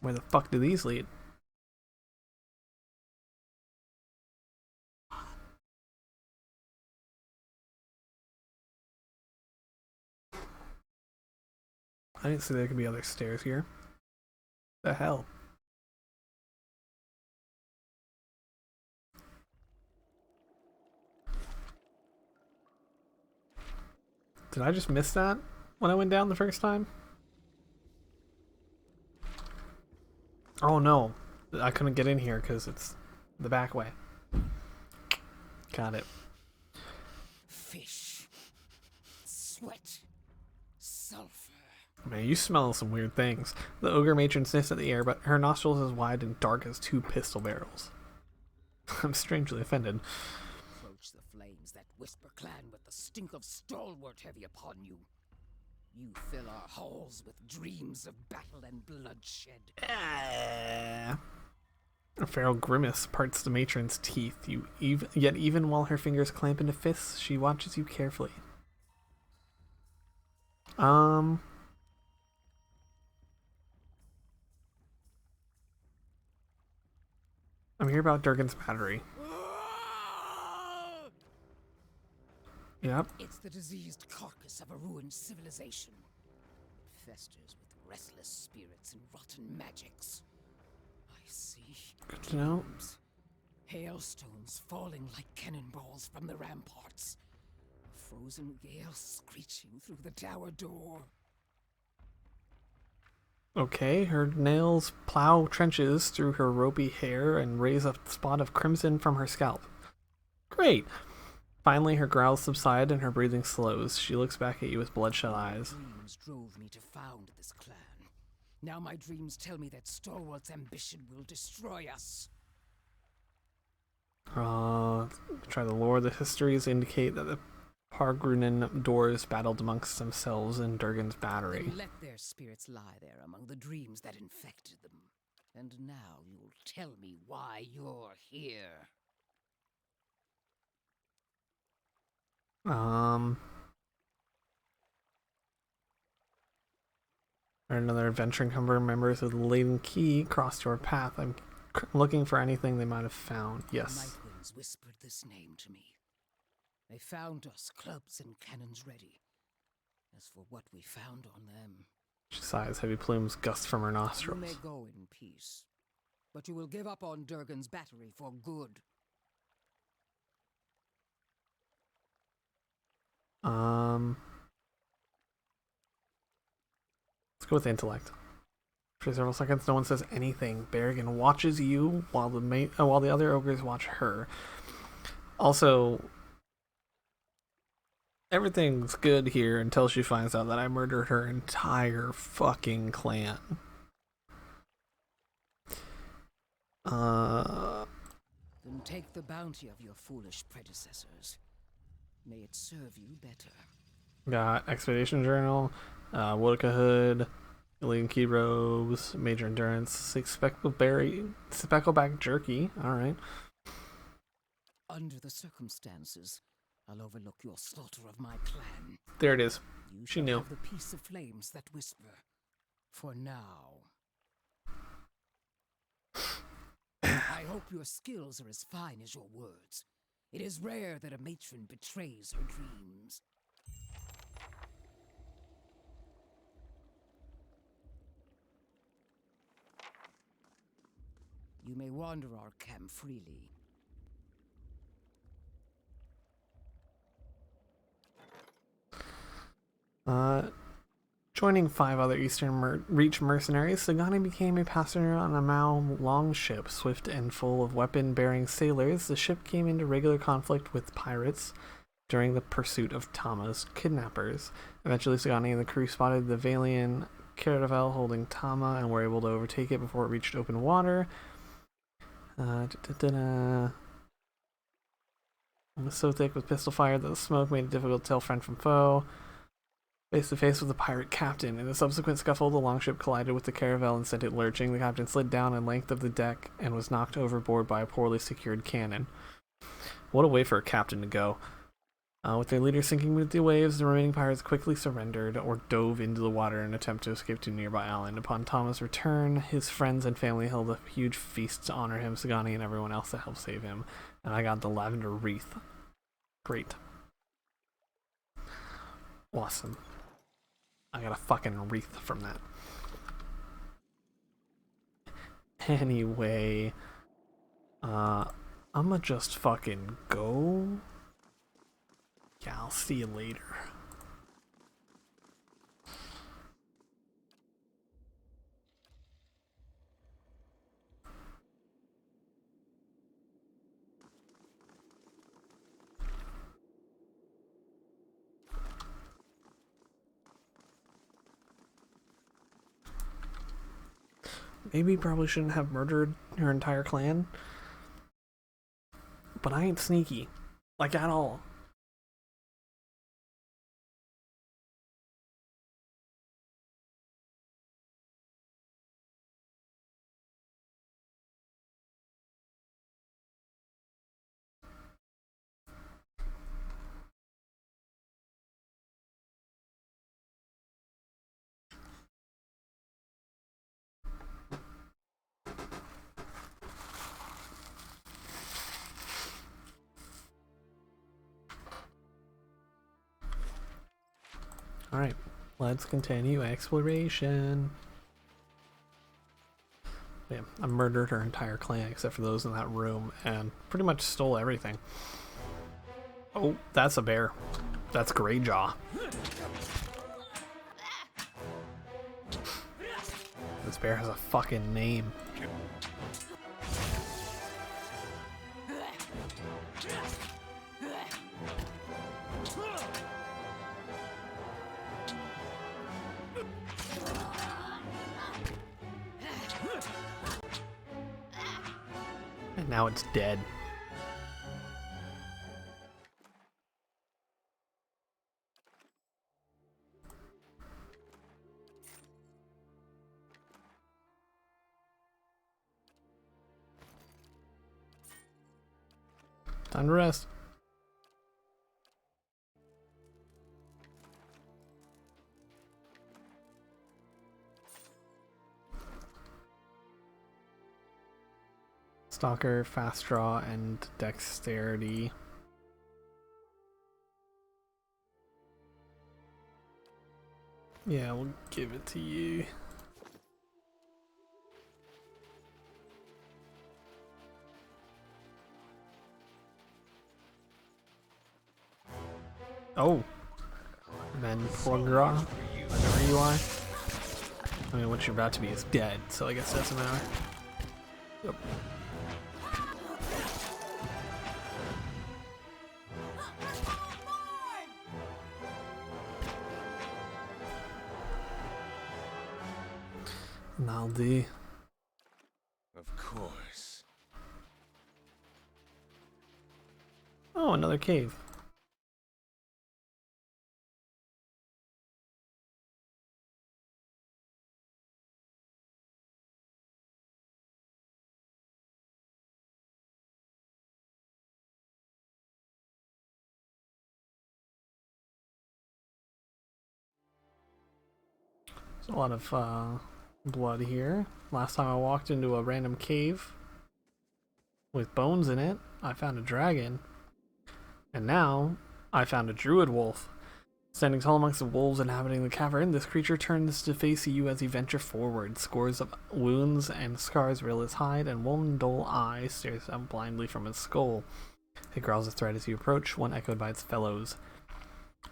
Where the fuck do these lead? I didn't see there could be other stairs here. The hell? Did I just miss that when I went down the first time? Oh no, I couldn't get in here because it's the back way. Got it. Fish, sweat, sulfur. Man, you smell some weird things. The ogre matron sniffs at the air, but her nostrils as wide and dark as 2 pistol barrels. I'm strangely offended. Approach the flames, that whisper clan with the stink of stalwart heavy upon you. You fill our halls with dreams of battle and bloodshed. A feral grimace parts the matron's teeth. Yet even while her fingers clamp into fists, she watches you carefully. I'm here about Durgan's battery. Yep. It's the diseased carcass of a ruined civilization. It festers with restless spirits and rotten magics. I see. Good to know. Hailstones falling like cannonballs from the ramparts. A frozen gale screeching through the tower door. Okay, her nails plow trenches through her ropey hair and raise a spot of crimson from her scalp. Great! Finally, her growls subside and her breathing slows. She looks back at you with bloodshot eyes. Dreams drove me to found this clan. Now my dreams tell me that Stalwart's ambition will destroy us. Try the lore. The histories indicate that the Pargrunen doors battled amongst themselves in Durgan's battery. Then let their spirits lie there among the dreams that infected them. And now you'll tell me why you're here. Another adventure encumber members of the Laden Key crossed your path. I'm looking for anything they might have found. Yes. The night winds whispered this name to me. They found us, clubs and cannons ready. As for what we found on them... She sighs, heavy plumes gust from her nostrils. You may go in peace, but you will give up on Durgan's battery for good. Let's go with intellect. For several seconds, no one says anything. Berrigan watches you while the other ogres watch her. Also, everything's good here until she finds out that I murdered her entire fucking clan. Then take the bounty of your foolish predecessors. May it serve you better. Got expedition journal, Woodica hood, alien key robes, major endurance, speckleback jerky. All right. Under the circumstances, I'll overlook your slaughter of my clan. There it is. You She shall knew. have the peace of flames that whisper. For now. I hope your skills are as fine as your words. It is rare that a matron betrays her dreams. You may wander our camp freely. Joining 5 other Eastern Reach mercenaries, Sagani became a passenger on a Mao longship. Swift and full of weapon-bearing sailors, the ship came into regular conflict with pirates during the pursuit of Tama's kidnappers. Eventually, Sagani and the crew spotted the Valian caravel holding Tama and were able to overtake it before it reached open water. It was so thick with pistol fire that the smoke made it difficult to tell friend from foe. Face to face with the pirate captain. In a subsequent scuffle, the longship collided with the caravel and sent it lurching. The captain slid down a length of the deck and was knocked overboard by a poorly secured cannon. What a way for a captain to go. With their leader sinking beneath the waves, the remaining pirates quickly surrendered or dove into the water in an attempt to escape to a nearby island. Upon Thomas' return, his friends and family held a huge feast to honor him, Sagani, and everyone else that helped save him. And I got the lavender wreath. Great. Awesome. I got a fucking wreath from that. Anyway, I'ma just fucking go. Yeah, I'll see you later. Maybe probably shouldn't have murdered her entire clan. But I ain't sneaky. Like, at all. Alright, let's continue exploration. Yeah, I murdered her entire clan except for those in that room and pretty much stole everything. Oh, that's a bear. That's Greyjaw. This bear has a fucking name. And now it's dead. Time to rest. Stalker, fast draw, and dexterity. Yeah, we'll give it to you. Oh, men Progra, whatever you are. I mean, what you're about to be is dead, so I guess it doesn't matter. Yep. Naldi. Of course. Oh, another cave. There's a lot of blood here. Last time I walked into a random cave with bones in it, I found a dragon. And now, I found a druid wolf. Standing tall amongst the wolves inhabiting the cavern, this creature turns to face you as you venture forward. Scores of wounds and scars riddle his hide, and one dull eye stares out blindly from his skull. It growls a threat as you approach, one echoed by its fellows.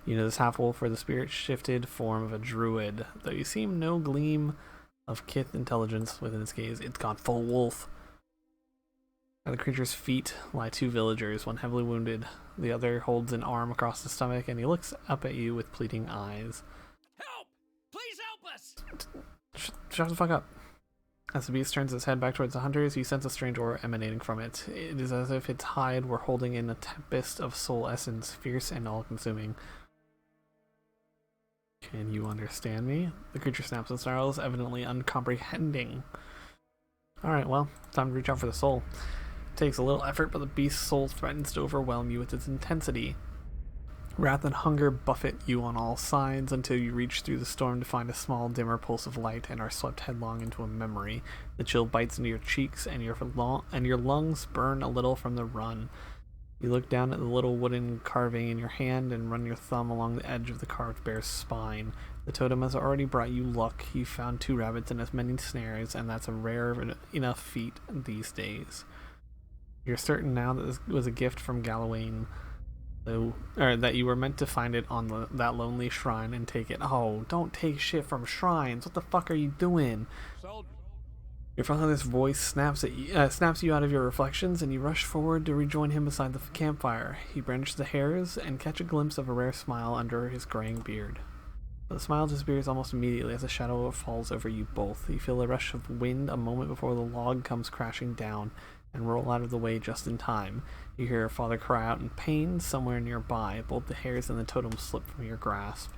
You know this half-wolf for the spirit-shifted form of a druid. Though you see no gleam of kith intelligence within its gaze, it's gone full wolf. At the creature's feet lie two villagers, one heavily wounded, the other holds an arm across the stomach, and he looks up at you with pleading eyes. Help! Please help us! Shut the fuck up. As the beast turns its head back towards the hunters, you sense a strange aura emanating from it. It is as if its hide were holding in a tempest of soul essence, fierce and all-consuming. Can you understand me? The creature snaps and snarls, evidently uncomprehending. Alright, well, time to reach out for the soul. It takes a little effort, but the beast's soul threatens to overwhelm you with its intensity. Wrath and hunger buffet you on all sides until you reach through the storm to find a small, dimmer pulse of light and are swept headlong into a memory. The chill bites into your cheeks, and your lungs burn a little from the run. You look down at the little wooden carving in your hand and run your thumb along the edge of the carved bear's spine. The totem has already brought you luck. You found 2 rabbits and as many snares, and that's a rare enough feat these days. You're certain now that this was a gift from Gallowayne, or that you were meant to find it on that lonely shrine and take it. Oh, don't take shit from shrines. What the fuck are you doing? Your father's voice snaps you out of your reflections, and you rush forward to rejoin him beside the campfire. He brandishes the hairs and catch a glimpse of a rare smile under his graying beard. But the smile disappears almost immediately as a shadow falls over you both. You feel a rush of wind a moment before the log comes crashing down and roll out of the way just in time. You hear your father cry out in pain somewhere nearby. Both the hairs and the totem slip from your grasp.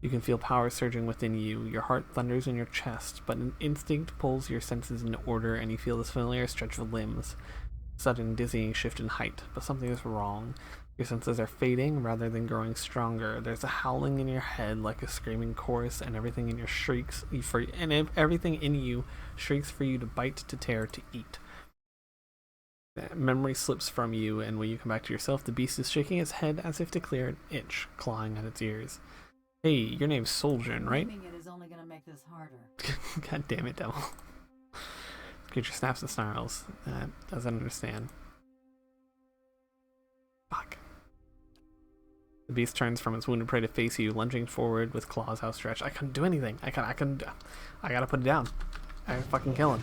You can feel power surging within you. Your heart thunders in your chest, but an instinct pulls your senses into order, and you feel this familiar stretch of limbs. Sudden dizzying shift in height, but something is wrong. Your senses are fading rather than growing stronger. There's a howling in your head like a screaming chorus, and everything in everything in you shrieks for you to bite, to tear, to eat. Memory slips from you, and when you come back to yourself, the beast is shaking its head as if to clear an itch, clawing at its ears. Hey, your name's Soldier, right? Naming it is only gonna make this harder. God damn it, devil. The creature snaps and snarls. Doesn't understand. Fuck. The beast turns from its wounded prey to face you, lunging forward with claws outstretched. I couldn't do anything. I gotta put it down. I gotta fucking kill him.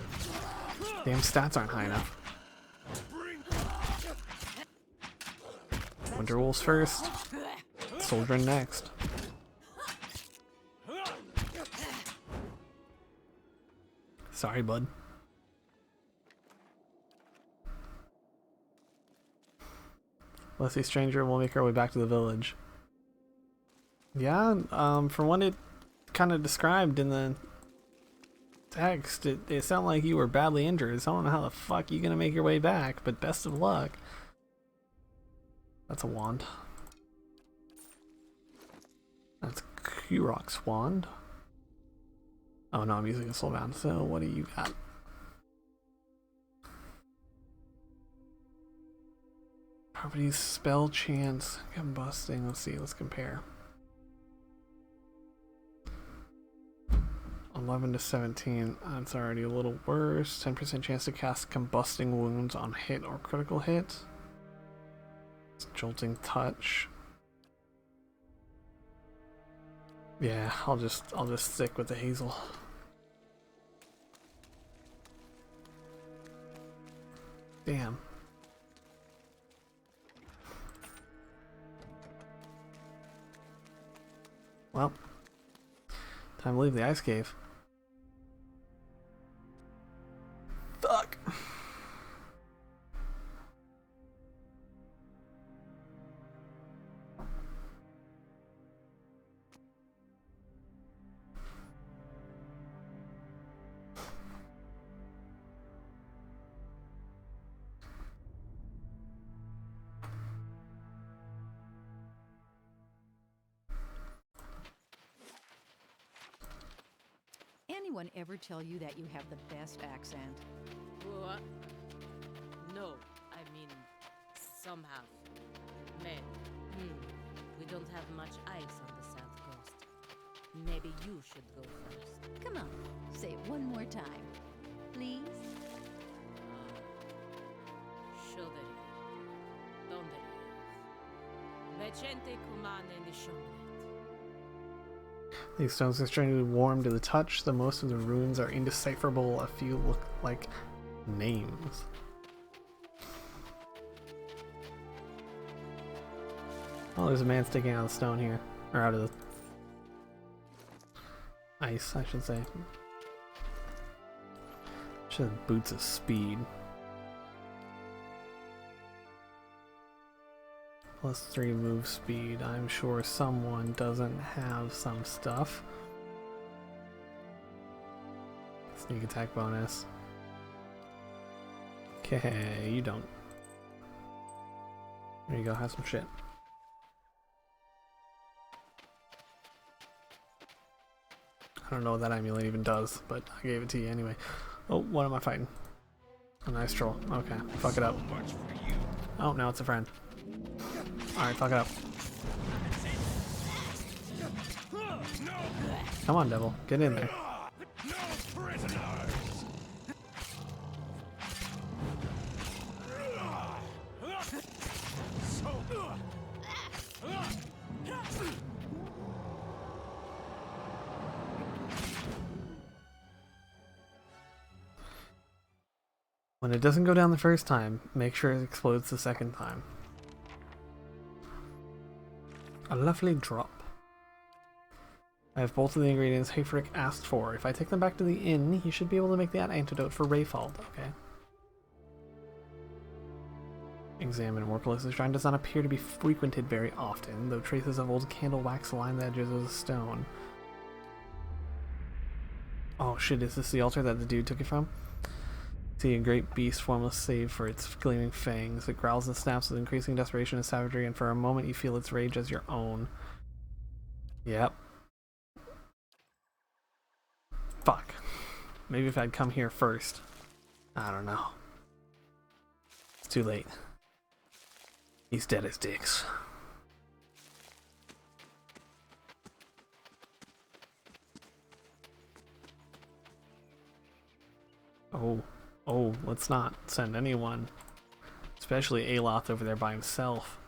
Damn stats aren't high enough. Winter Wolves first. Soldier next. Sorry, bud. Leslie Stranger will make our way back to the village. Yeah, from what it kind of described in the text, it sounded like you were badly injured, so I don't know how the fuck you're gonna make your way back, but best of luck. That's a wand. That's Kurok's wand. Oh no, I'm using a soulbound, so what do you got? Properties, spell chance, combusting. Let's see, let's compare. 11 to 17, that's already a little worse. 10% chance to cast combusting wounds on hit or critical hit. Jolting touch. Yeah, I'll just stick with the hazel. Damn. Well, time to leave the ice cave. Fuck. Anyone ever tell you that you have the best accent? What? No, I mean, some have. Maybe. We don't have much ice on the south coast. Maybe you should go first. Come on, say it one more time. Please? Shoderi. Donderi. Vecente kumane nishomnet. These stones are extremely warm to the touch. The most of the runes are indecipherable. A few look like names. Oh, there's a man sticking out of the stone here. Or out of the ice, I should say. Should have boots of speed. +3 move speed. I'm sure someone doesn't have some stuff. Sneak attack bonus. Okay, you don't. There you go, have some shit. I don't know what that amulet even does, but I gave it to you anyway. Oh, what am I fighting? A nice troll. Okay, fuck it up. Oh, now it's a friend. Alright, fuck it up. Come on, devil. Get in there. No prisoners! When it doesn't go down the first time, make sure it explodes the second time. A lovely drop. I have both of the ingredients Hayfrick asked for. If I take them back to the inn, he should be able to make that antidote for Rayfald. Okay. Examine workless. The shrine does not appear to be frequented very often, though traces of old candle wax line the edges of the stone. Oh shit, is this the altar that the dude took it from? See a great beast formless save for its gleaming fangs. It growls and snaps with increasing desperation and savagery, and for a moment you feel its rage as your own. Yep. Fuck. Maybe if I'd come here first. I don't know. It's too late. He's dead as dicks. Oh, let's not send anyone, especially Aloth, over there by himself.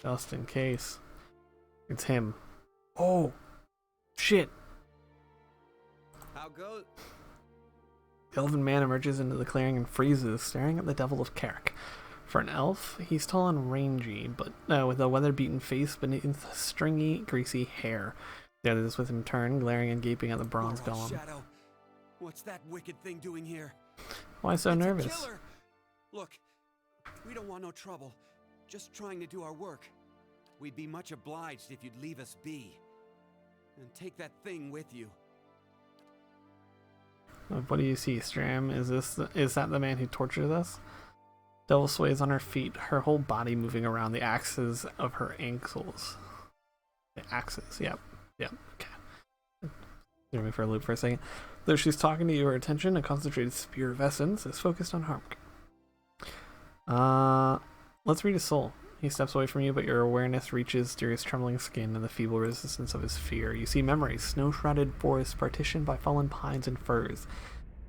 Just in case. It's him. Oh, shit. How goes? The elven man emerges into the clearing and freezes, staring at the devil of Carrick. For an elf, he's tall and rangy, but with a weather-beaten face beneath stringy, greasy hair. The others with him turn, glaring and gaping at the bronze golem. Shadow. What's that wicked thing doing here? Why so It's a nervous? killer. Look, we don't want no trouble. Just trying to do our work. We'd be much obliged if you'd leave us be. And take that thing with you. What do you see, Stram? Is that the man who tortures us? Devil sways on her feet, her whole body moving around the axes of her ankles. The axes, yep, okay. Threw me for a loop for a second. Though she's talking to you, her attention, a concentrated spear of essence, is focused on Hark. Let's read his soul. He steps away from you, but your awareness reaches through his trembling skin and the feeble resistance of his fear. You see memories, snow-shrouded forests partitioned by fallen pines and firs,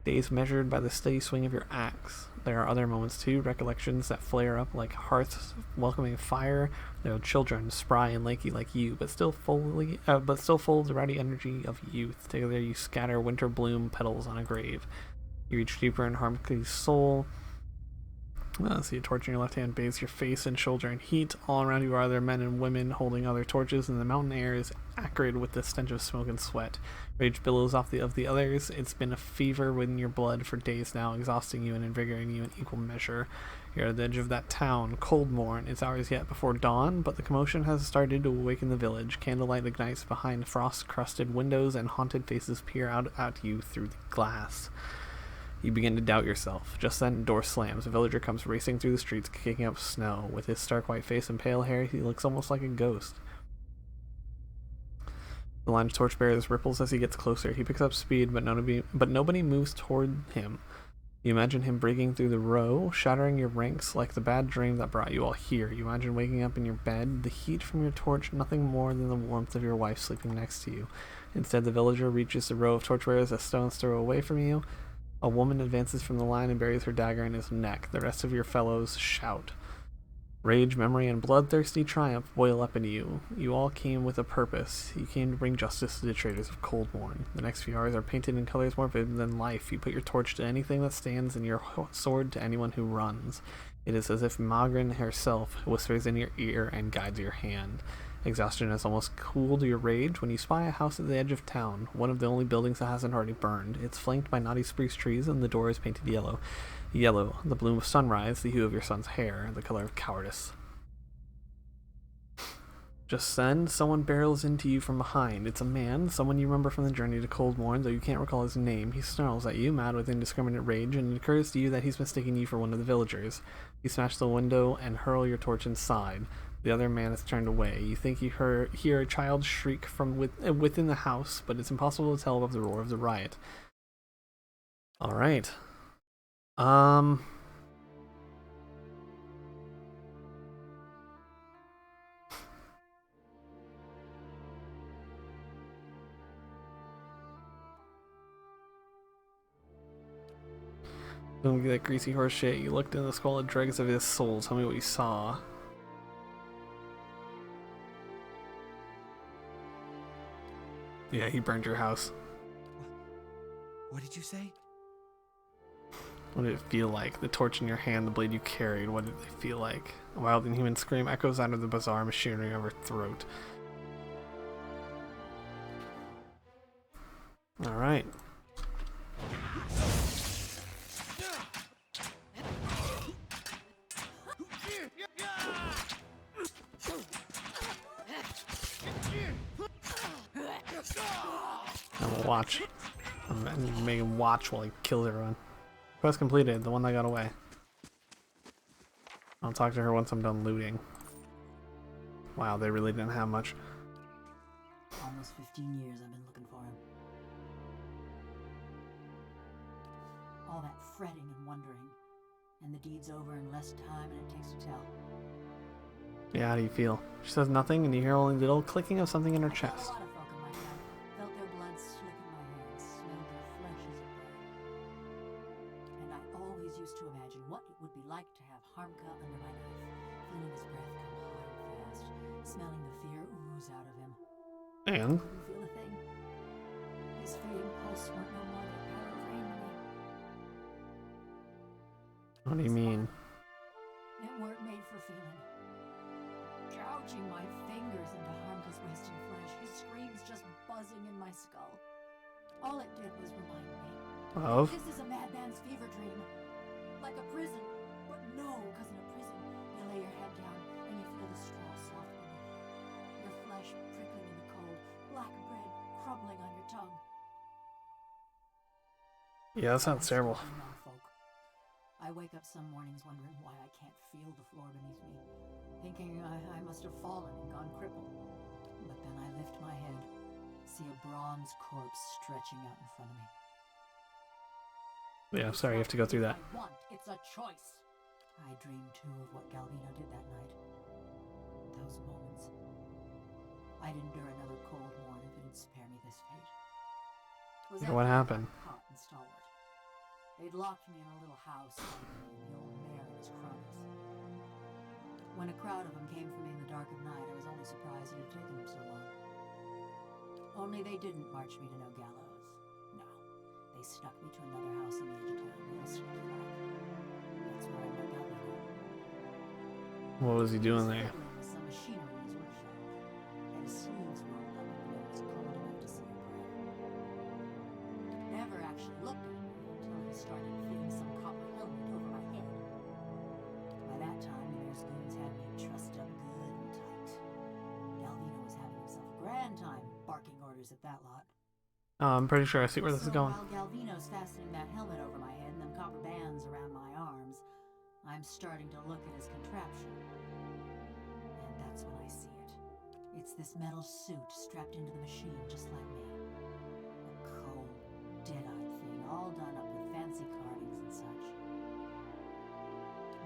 days measured by the steady swing of your axe. There are other moments too, recollections that flare up like hearths welcoming fire. There are children, spry and lanky like you, but still full of the rowdy energy of youth. Together you scatter winter bloom petals on a grave. You reach deeper in Harmony's soul. See a torch in your left hand bathes your face and shoulder in heat. All around you are other men and women holding other torches, and the mountain air is acrid with the stench of smoke and sweat. Rage billows off of the others. It's been a fever in your blood for days now, exhausting you and invigorating you in equal measure. You're at the edge of that town, Coldmorn. It's hours yet before dawn, but the commotion has started to awaken the village. Candlelight ignites behind frost-crusted windows, and haunted faces peer out at you through the glass. You begin to doubt yourself. Just then, the door slams. A villager comes racing through the streets, kicking up snow. With his stark white face and pale hair, he looks almost like a ghost. The line of torchbearers ripples as he gets closer. He picks up speed, but nobody moves toward him. You imagine him breaking through the row, shattering your ranks like the bad dream that brought you all here. You imagine waking up in your bed, the heat from your torch, nothing more than the warmth of your wife sleeping next to you. Instead, the villager reaches the row of torchbearers a stone's throw away from you. A woman advances from the line and buries her dagger in his neck. The rest of your fellows shout. Rage, memory, and bloodthirsty triumph boil up in you. You all came with a purpose. You came to bring justice to the traitors of Coldmorn. The next few hours are painted in colors more vivid than life. You put your torch to anything that stands and your sword to anyone who runs. It is as if Magrin herself whispers in your ear and guides your hand. Exhaustion has almost cooled your rage when you spy a house at the edge of town, one of the only buildings that hasn't already burned. It's flanked by knotty spruce trees, and the door is painted yellow. Yellow, the bloom of sunrise, the hue of your son's hair, the color of cowardice. Just then, someone barrels into you from behind. It's a man, someone you remember from the journey to Coldmorn, though you can't recall his name. He snarls at you, mad with indiscriminate rage, and it occurs to you that he's mistaken you for one of the villagers. You smash the window and hurl your torch inside. The other man is turned away. You think you hear a child shriek from within the house, but it's impossible to tell above the roar of the riot. Alright. Don't get that greasy horse shit. You looked in the squalid dregs of his soul. Tell me what you saw. Yeah, he burned your house. What did you say? What did it feel like? The torch in your hand, the blade you carried, what did they feel like? A wild inhuman scream echoes out of the bizarre machinery of her throat. Alright. I'm gonna watch. I'm gonna make him watch while he kills everyone. Quest completed, the one that got away. I'll talk to her once I'm done looting. Wow, they really didn't have much. Almost 15 years I've been looking for him. All that fretting and wondering, and the deed's over in less time than it takes to tell. Yeah, how do you feel? She says nothing, and you hear only the little clicking of something in her chest. A lot of folk in my town felt their blood slick in my hands, smelled their flesh as it burned. And I always used to imagine what it would be like to have Harmka under my knife, feeling his breath come hard and fast, smelling the fear ooze out of him. And? I couldn't feel a thing. His feeding pulse weren't no more than a power of rain to me. What do you mean? It weren't made for feeling. Gouging my fingers into Harmka's wasting flesh, his screams just buzzing in my skull. All it did was remind me. Of? This is a madman's fever dream. Like a prison. But no, because in a prison, you lay your head down and you feel the straw soft beneath you. Your flesh prickling in the cold, black bread crumbling on your tongue. Yeah, that sounds terrible. I wake up some mornings wondering why I can't feel the floor beneath me, thinking I must have fallen and gone crippled. But then I lift my head, see a bronze corpse stretching out in front of me. Yeah, sorry you have to go through that. I want, it's a choice. I dreamed too of what Galvino did that night. Those moments. I'd endure another cold morn if it'd spare me this fate. Was What happened? Hot and stalwart. They'd locked me in a little house, and the old mayor and his cronies. When a crowd of them came for me in the dark of night, I was only surprised it had taken them so long. Only they didn't march me to no gallows. No. They snuck me to another house on the edge of town, real sneaky like. That's where I met Galvino. What was he doing there? Fiddling with some machinery in his workshop. Had his sleeves rolled up and it was cold enough to see a prayer. Never actually looked at me until he started fitting some copper helmet over my head. By that time, the mayor's goons had me trussed up good and tight. Galvino was having himself a grand time barking orders at that lot. Oh, I'm pretty sure I see where this is going. While Galvino's fastening that helmet over my head and them copper bands around my arms, I'm starting to look at his contraption. And that's when I see it. It's this metal suit strapped into the machine just like me. A cold, dead-eyed thing, all done up with fancy carvings and such.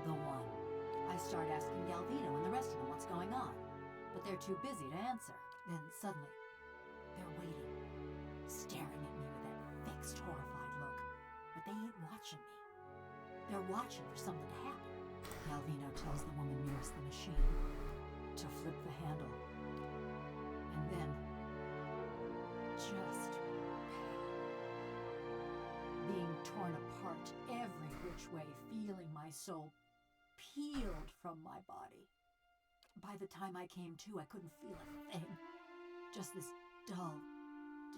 The one. I start asking Galvino and the rest of them what's going on, but they're too busy to answer. Then suddenly, they're waiting, staring at me with that fixed, horrified look. But they ain't watching me. They're watching for something to happen. Galvino tells the woman nearest the machine to flip the handle. And then, just being torn apart every which way, feeling my soul peeled from my body. By the time I came to, I couldn't feel a thing. Just this dull,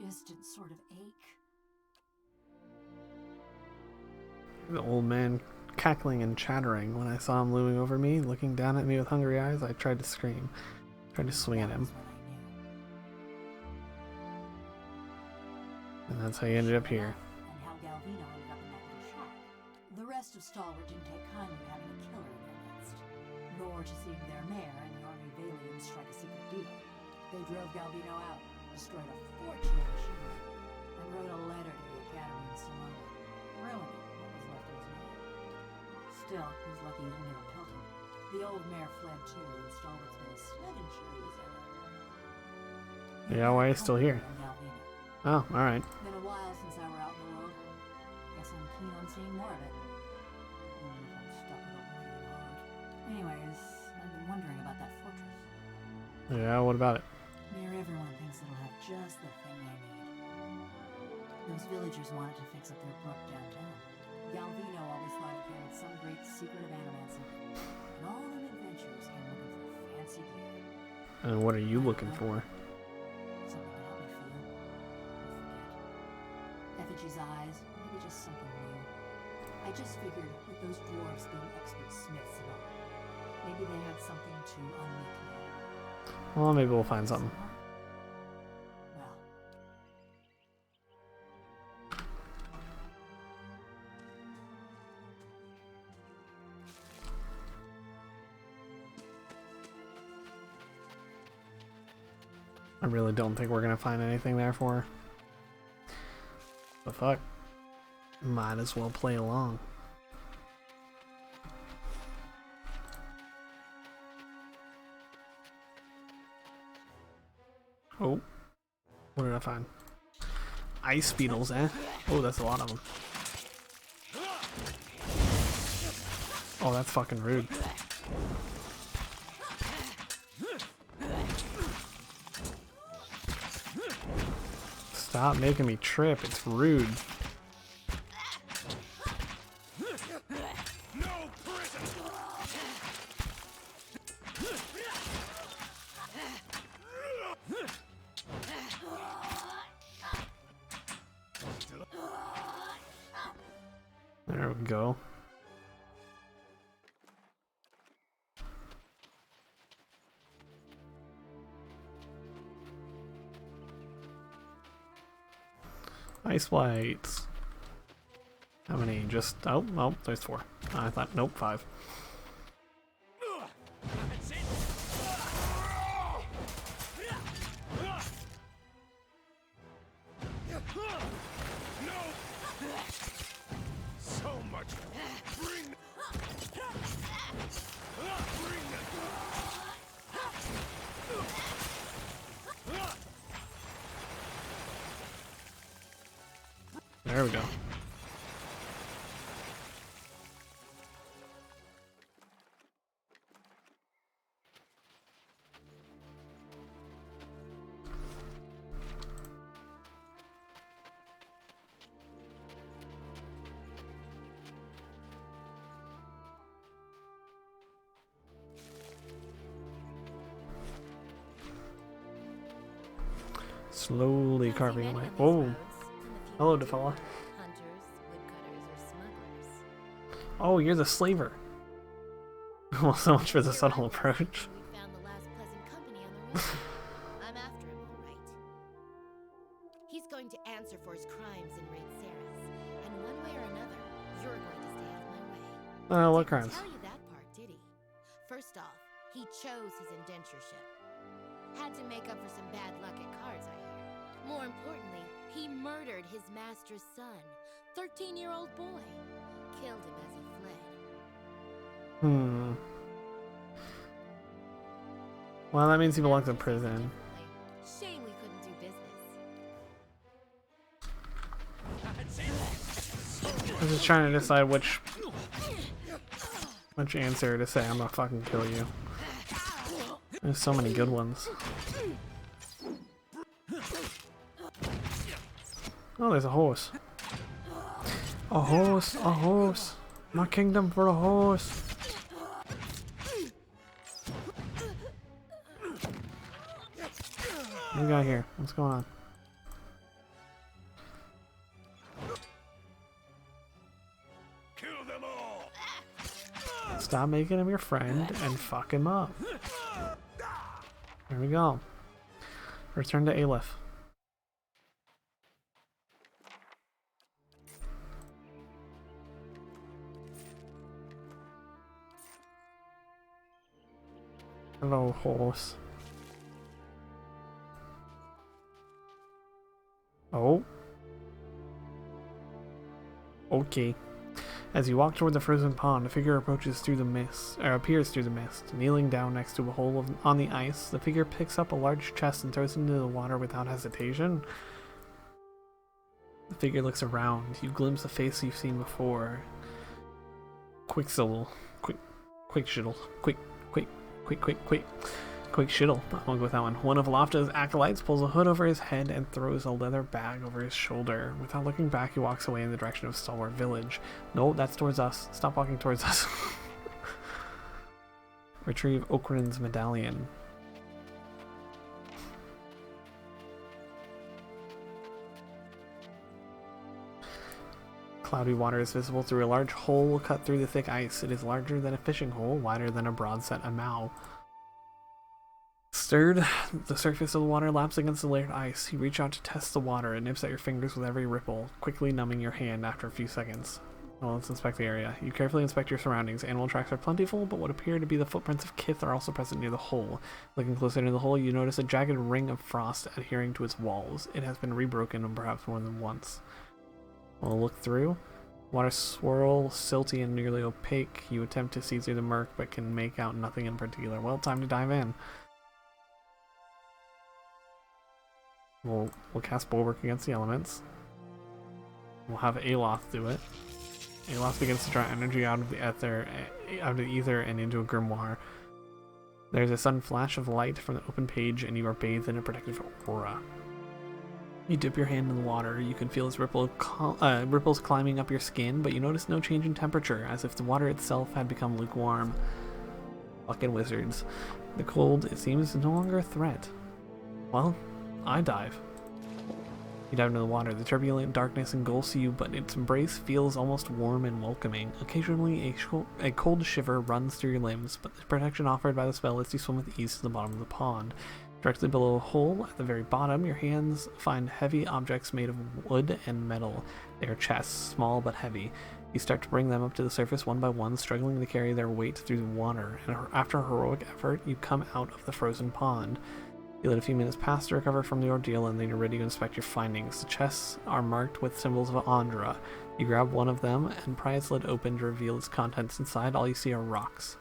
distant sort of ache. The old man cackling and chattering. When I saw him looming over me, looking down at me with hungry eyes, I tried to scream. Tried to swing at him. And that's how you ended up here. And how Galvino ended up in that little shack. The rest of Stalwart didn't take kindly to having a killer in their midst, nor to seeing their mayor and the army Valians strike a secret deal. They drove Galvino out, destroyed a fortune of machinery, and wrote a letter to the Academy in Simone, ruining what was left of his name. Still, he's lucky he didn't get a pelting. The old mayor fled too, and Stalwart's been snug and cheery as ever. Yeah, why are you still here? Oh, alright. Been a while since I were out in the world. Guess I'm keen on seeing more of it. Even if I'm stuck with a bloody heart. Anyways, I've been wondering about that fortress. Yeah, what about it? Near everyone thinks it'll have just the thing they need. Those villagers wanted to fix up their brook downtown. Galvino always thought it carried some great secret of animancy. And all them adventurers came looking for fancy gear. And what are you looking for? Something to help me feel. Or forget. Effigy's eyes, maybe just something new. I just figured with those dwarves being expert smiths and all, maybe they had something to unmake me. Well, maybe we'll find something. Well, I really don't think we're gonna find anything there for her. But fuck. Might as well play along. Oh. What did I find? Ice beetles, eh? Oh, that's a lot of them. Oh, that's fucking rude. Stop making me trip, it's rude. No prison! There we go. Ice whites. How many? Just oh, there's 4. I thought nope, 5. That's it! No! So much! Bring! There we go. Slowly carving away. Oh, hello, Defala. Hunters, woodcutters, or smugglers. Oh, you're the slaver. Well, so much for the subtle approach. We found the last pleasant company on the road. I'm after him, all right. He's going to answer for his crimes in Raid Saras, and one way or another, you're going to stay out of my way. What Didn't crimes? tell you that part, did he? First off, he chose his indentureship. Had to make up for some bad luck at cards, I hear. More importantly, he murdered his master's son, 13-year-old boy. Killed him as he fled. Well, that means he belongs in prison. Shame we couldn't do business. I'm just trying to decide which answer to say. I'm gonna fucking kill you. There's so many good ones. Oh, there's a horse. A horse, a horse. My kingdom for a horse. What do we got here? What's going on? Kill them all. Stop making him your friend and fuck him up. There we go. Return to Aleph. Hello, horse. Oh. Okay. As you walk toward the frozen pond, a figure approaches through the mist, or appears through the mist. Kneeling down next to a hole on the ice, the figure picks up a large chest and throws it into the water without hesitation. The figure looks around. You glimpse a face you've seen before. Quick shittle. I won't go with that one. One of Lofta's acolytes pulls a hood over his head and throws a leather bag over his shoulder. Without looking back, he walks away in the direction of Stalwart Village. No, that's towards us. Stop walking towards us. Retrieve Okrin's medallion. Cloudy water is visible through a large hole cut through the thick ice. It is larger than a fishing hole, wider than a broad-set amau. Stirred, the surface of the water laps against the layered ice. You reach out to test the water. It nips at your fingers with every ripple, quickly numbing your hand after a few seconds. Well, let's inspect the area. You carefully inspect your surroundings. Animal tracks are plentiful, but what appear to be the footprints of Kith are also present near the hole. Looking closer into the hole, you notice a jagged ring of frost adhering to its walls. It has been rebroken perhaps more than once. We'll look through. Water swirl, silty and nearly opaque. You attempt to see through the murk, but can make out nothing in particular. Well, time to dive in. We'll cast Bulwark against the elements. We'll have Aloth do it. Aloth begins to draw energy out of the ether and into a grimoire. There's a sudden flash of light from the open page, and you are bathed in a protective aura. You dip your hand in the water. You can feel its ripples climbing up your skin, but you notice no change in temperature, as if the water itself had become lukewarm. Fucking wizards. The cold, it seems, is no longer a threat. Well, I dive. You dive into the water. The turbulent darkness engulfs you, but its embrace feels almost warm and welcoming. Occasionally, a cold shiver runs through your limbs, but the protection offered by the spell lets you swim with ease to the bottom of the pond. Directly below a hole at the very bottom, your hands find heavy objects made of wood and metal. They are chests, small but heavy. You start to bring them up to the surface one by one, struggling to carry their weight through the water, and after a heroic effort, you come out of the frozen pond. You let a few minutes pass to recover from the ordeal, and then you're ready to inspect your findings. The chests are marked with symbols of Andra. You grab one of them and pry its lid open to reveal its contents. Inside, all you see are rocks.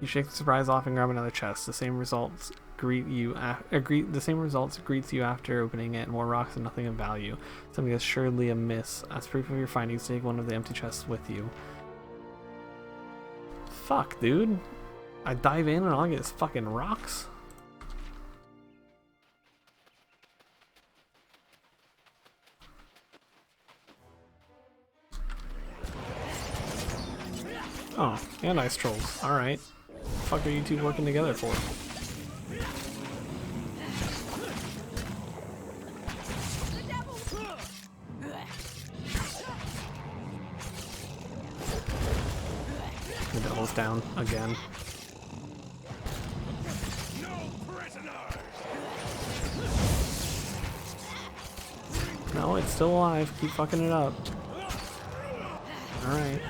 You shake the surprise off and grab another chest. The same results the same results greets you after opening it. More rocks and nothing of value. Something is surely amiss. As proof of your findings, take one of the empty chests with you. Fuck, dude. I dive in and all I get is fucking rocks? Oh, and ice trolls. Alright. What the fuck are you two working together for? The devil's down again. No, it's still alive. Keep fucking it up. Alright.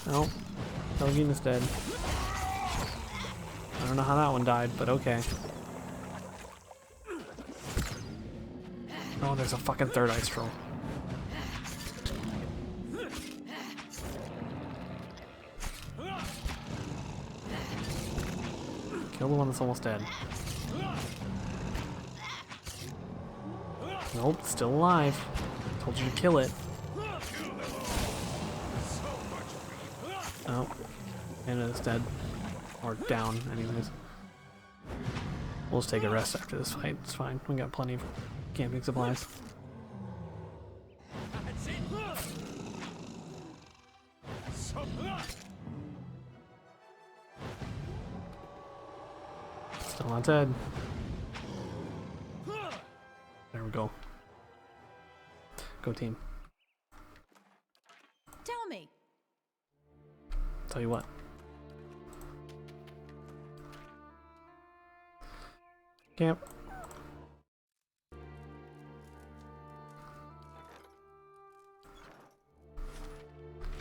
Nope. Pelagina's dead. I don't know how that one died, but okay. Oh, there's a fucking third ice troll. Kill the one that's almost dead. Nope, still alive. Told you to kill it. Oh, and it's dead. Or down, anyways. We'll just take a rest after this fight. It's fine. We got plenty of camping supplies. Still not dead. There we go. Go team. Tell me. Tell you what. Camp.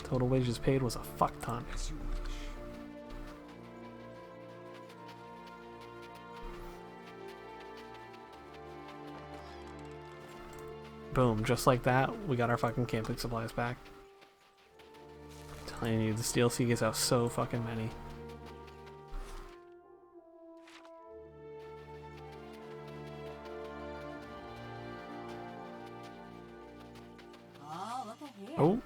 Total wages paid was a fuck ton. Boom, just like that, we got our fucking camping supplies back. I'm telling you, this DLC gives out so fucking many. Oh, look at here. Oh.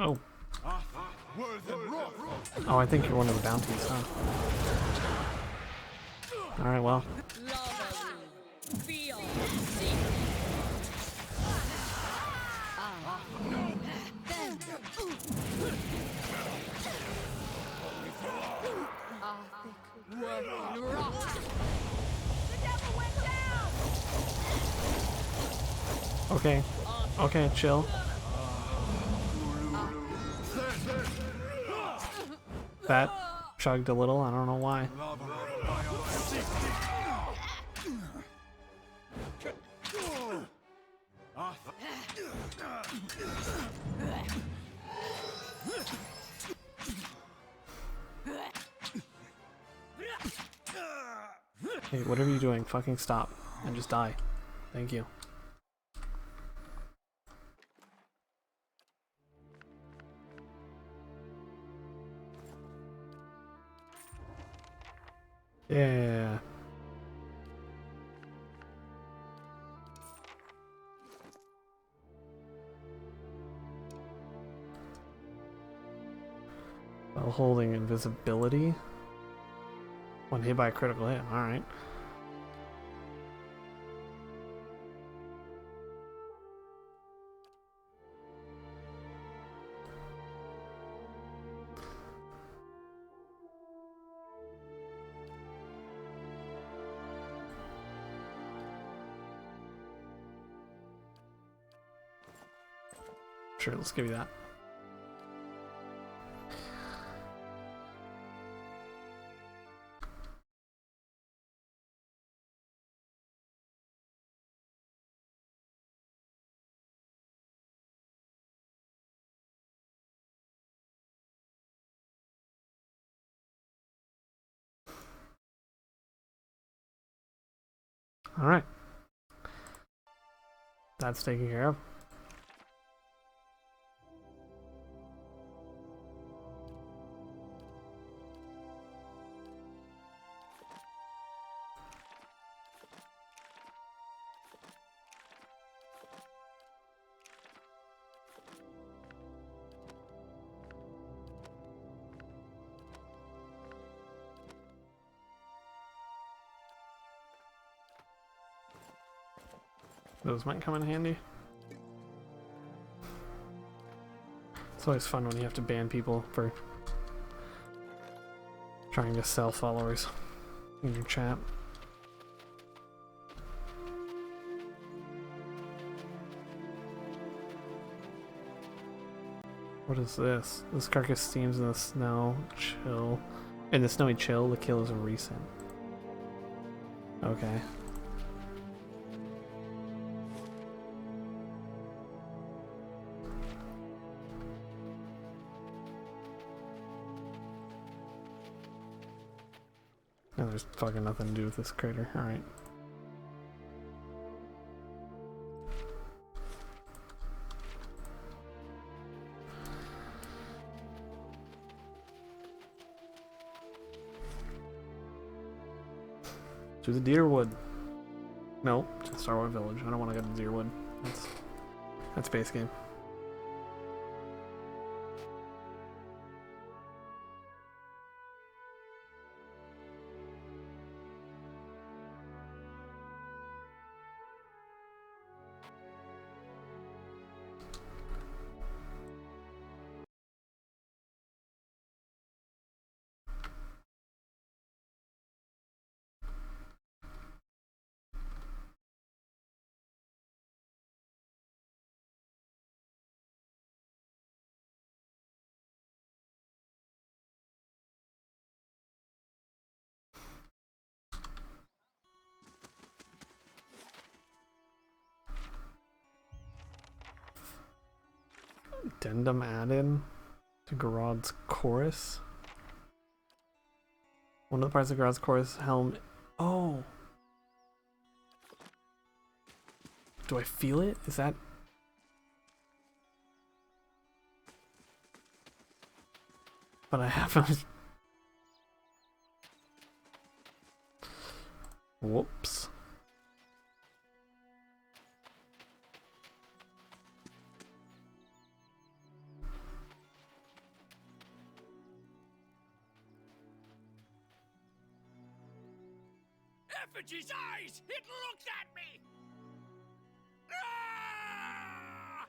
Oh. Oh, I think you're one of the bounties, huh? Alright, well. Okay. Okay, chill. That chugged a little, I don't know why. Hey, whatever you're doing, fucking stop and just die. Thank you. Yeah. While holding invisibility. When hit by a critical hit, alright. Sure, let's give you that. Alright. That's taken care of. Those might come in handy. It's always fun when you have to ban people for trying to sell followers in your chat. What is this? This carcass steams in the snow chill. In the snowy chill, the kill is recent. Okay. No, there's fucking nothing to do with this crater. Alright. To the Deerwood. No, to Starwood Village. I don't want to go to Deerwood. That's base game. Addendum added to Garod's chorus. One of the parts of Garod's chorus helm. Oh! Do I feel it? Is that. But I haven't. Whoops. Effigy's eyes! It looked at me! Ah!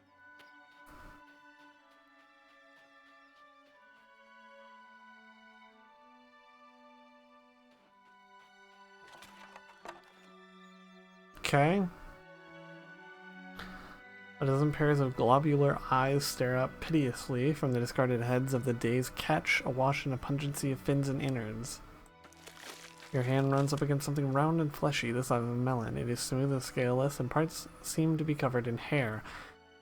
Okay. A dozen pairs of globular eyes stare up piteously from the discarded heads of the day's catch, awash in a pungency of fins and innards. Your hand runs up against something round and fleshy, the size of a melon. It is smooth and scaleless, and parts seem to be covered in hair.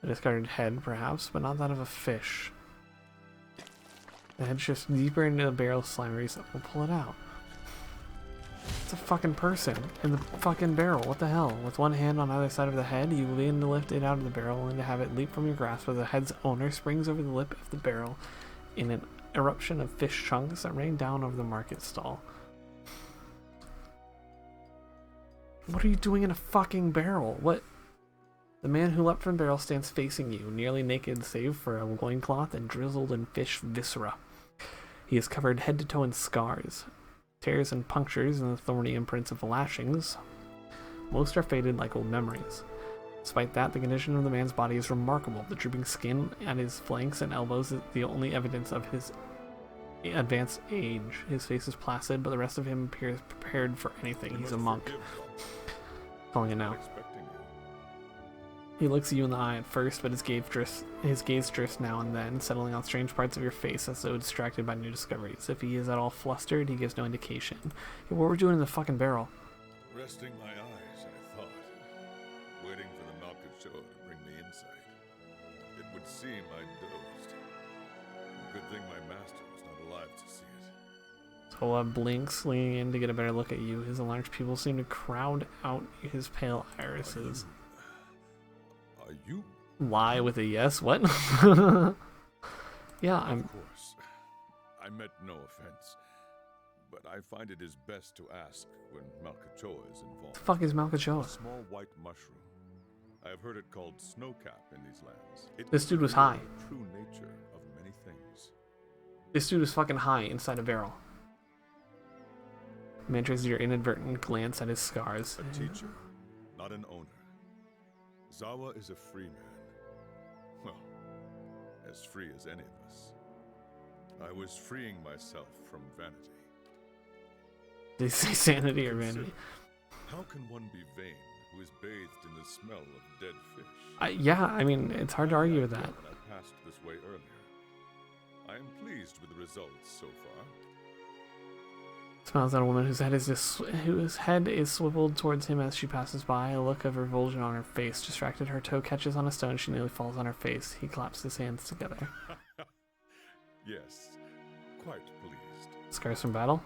A discarded head, perhaps, but not that of a fish. The head shifts deeper into the barrel's slimeries that will pull it out. It's a fucking person in the fucking barrel. What the hell? With one hand on either side of the head, you begin to lift it out of the barrel and to have it leap from your grasp as the head's owner springs over the lip of the barrel in an eruption of fish chunks that rain down over the market stall. What are you doing in a fucking barrel? What? The man who leapt from the barrel stands facing you, nearly naked save for a loincloth and drizzled in fish viscera. He is covered head to toe in scars, tears and punctures and the thorny imprints of lashings. Most are faded like old memories. Despite that, the condition of the man's body is remarkable. The drooping skin at his flanks and elbows is the only evidence of his advanced age. His face is placid, but the rest of him appears prepared for anything. He's a monk. Calling it now. He looks you in the eye at first, but his gaze drifts now and then, settling on strange parts of your face as though distracted by new discoveries. If he is at all flustered, he gives no indication. Hey, what were we doing in the fucking barrel? Resting my eyes, I thought. Waiting for the knock at shore to bring me insight. It would seem I dozed. Good thing my master was not alive to see it. Zawa blinks, leaning in to get a better look at you. His enlarged pupils seem to crowd out his pale irises. Are you? Lie with a yes? What? Yeah, I'm. Of course. I meant no offense. But I find it is best to ask when Malkachoa is involved. The fuck is A Malkachoa? small white mushroom. I have heard it called snowcap in these lands. It This dude was reveals high. the true nature of many things. This dude is fucking high inside a barrel. Mantras your inadvertent glance at his scars. A teacher, not an owner. Zawa is a free man. Well, as free as any of us. I was freeing myself from vanity. Did he say sanity or Consider, vanity? how can one be vain who is bathed in the smell of dead fish? Yeah, I mean, it's hard to argue with that. When I passed this way earlier. I am pleased with the results so far. Smiles at a woman whose head is swiveled towards him as she passes by. A look of revulsion on her face distracted. Her toe catches on a stone. She nearly falls on her face. He claps his hands together. Yes, quite pleased. Scars from battle?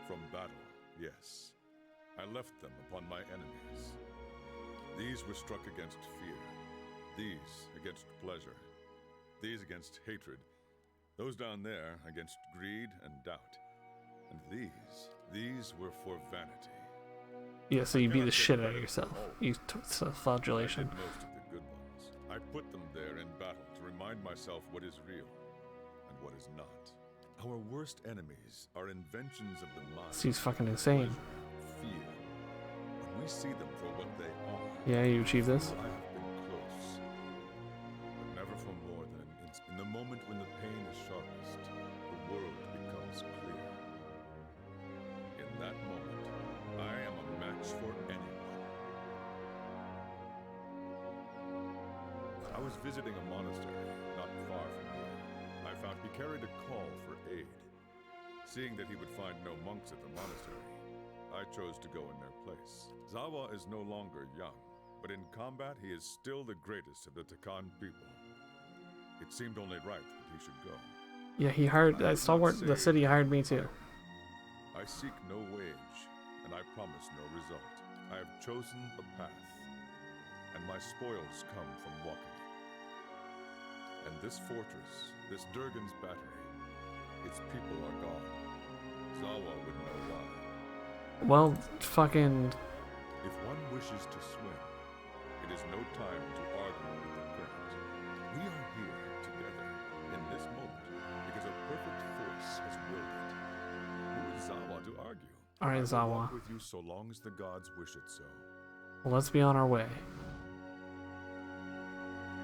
From battle, yes. I left them upon my enemies. These were struck against fear. These against pleasure. These against hatred. Those down there against greed and doubt. And these were for vanity. Yeah, so you beat the shit out of yourself. You took I self-flagellation. did most of the good ones. I put them there in battle to remind myself what is real and what is not. Our worst enemies are inventions of the mind. This dude's fucking insane. Fear. When we see them for what they are. Yeah, you achieved this? I have been close, but never for more than an instant. In the moment when the pain is sharpest, the world becomes clear. In that moment, I am a match for anyone. I was visiting a monastery not far from here. I found he carried a call for aid. Seeing that he would find no monks at the monastery, I chose to go in their place. Zawa is no longer young, but in combat he is still the greatest of the Takan people. It seemed only right that he should go. Yeah, he hired Stalwart. The city hired me too. I seek no wage, and I promise no result. I have chosen a path, and my spoils come from walking it. And this fortress, this Durgan's battery, its people are gone. Zawa would know why. Well, fucking. If one wishes to swim, it is no time to argue with the current. We are here together in this moment because a perfect force has willed it. Who is Zawa to argue? Alright, I will Zawa. walk with you so long as the gods wish it so. Well, let's be on our way.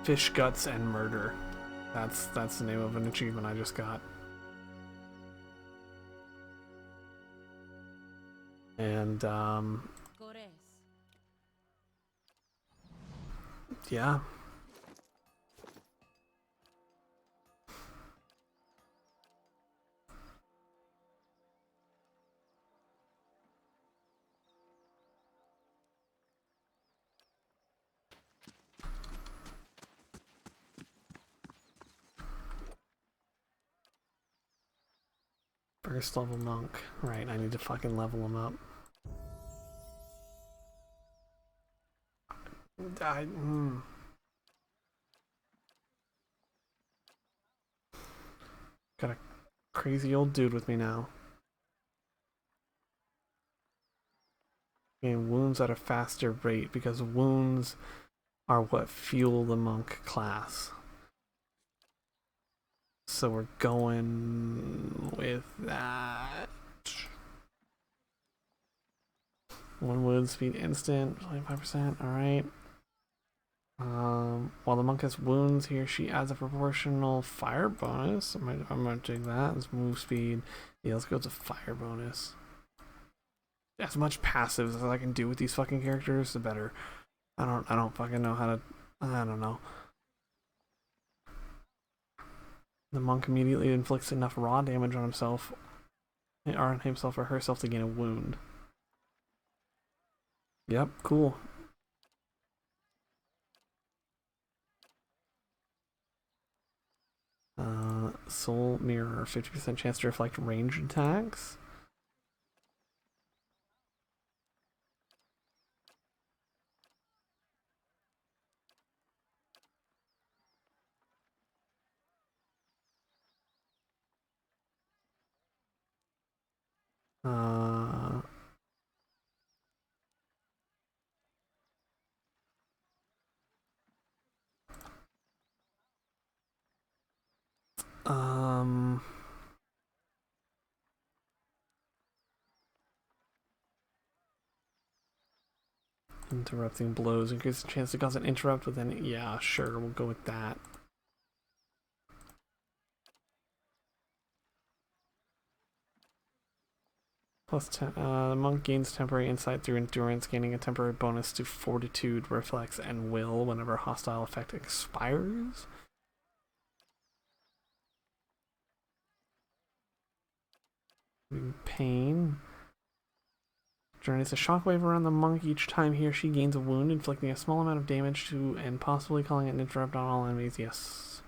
Fish guts and murder. That's the name of an achievement I just got. And Gores. yeah. First level monk. Right, I need to fucking level him up. Got a crazy old dude with me now. And wounds at a faster rate because wounds are what fuel the monk class. So we're going with that. One wound speed instant, 25%. Alright. While the monk has wounds, he or she adds a proportional fire bonus. I'm gonna take that. It's move speed. Yeah, let's go with the fire bonus. As much passives as I can do with these fucking characters, the better. I don't fucking know how to. I don't know. The monk immediately inflicts enough raw damage on himself, or herself to gain a wound. Yep, cool. Soul Mirror, 50% chance to reflect range attacks. Uh, um, Interrupting blows increases the chance to cause an interrupt with any. Yeah, sure, we'll go with that. Plus 10. The monk gains temporary insight through endurance, gaining a temporary bonus to fortitude, reflex, and will whenever hostile effect expires. Pain. Generates a shockwave around the monk each time he or she gains a wound, inflicting a small amount of damage to and possibly calling an interrupt on all enemies. Yes.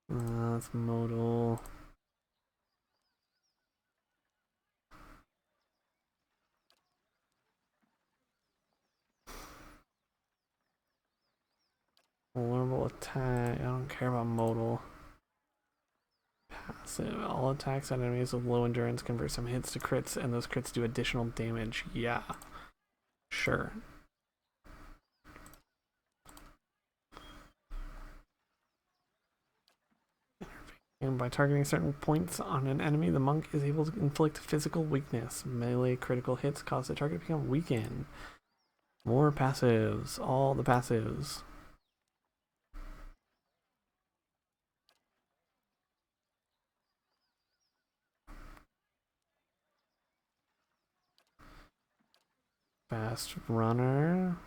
That's modal. Vulnerable attack. I don't care about modal. Passive. All attacks on enemies with low endurance convert some hits to crits, and those crits do additional damage. Yeah. Sure. And by targeting certain points on an enemy, the monk is able to inflict physical weakness. Melee critical hits cause the target to become weakened. More passives. All the passives. Fast runner.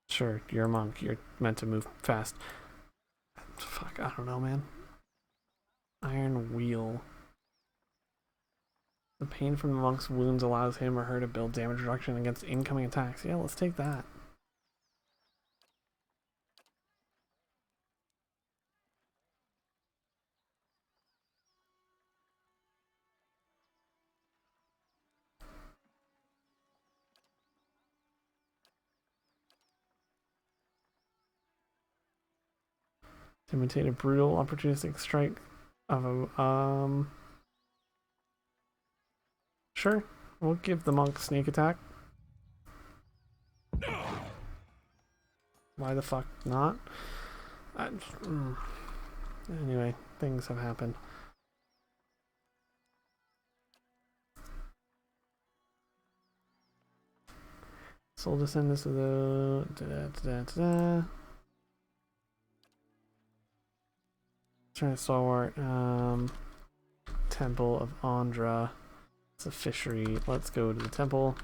Sure, you're a monk. You're meant to move fast. Fuck, I don't know, man. Iron Wheel. The pain from the monk's wounds allows him or her to build damage reduction against incoming attacks. Yeah, let's take that. To imitate a brutal, opportunistic strike of a Sure, we'll give the monk sneak attack. Why the fuck not? Anyway, things have happened. Soul Descendants of the Trying to stalwart. Temple of Andra. It's a fishery. Let's go to the temple.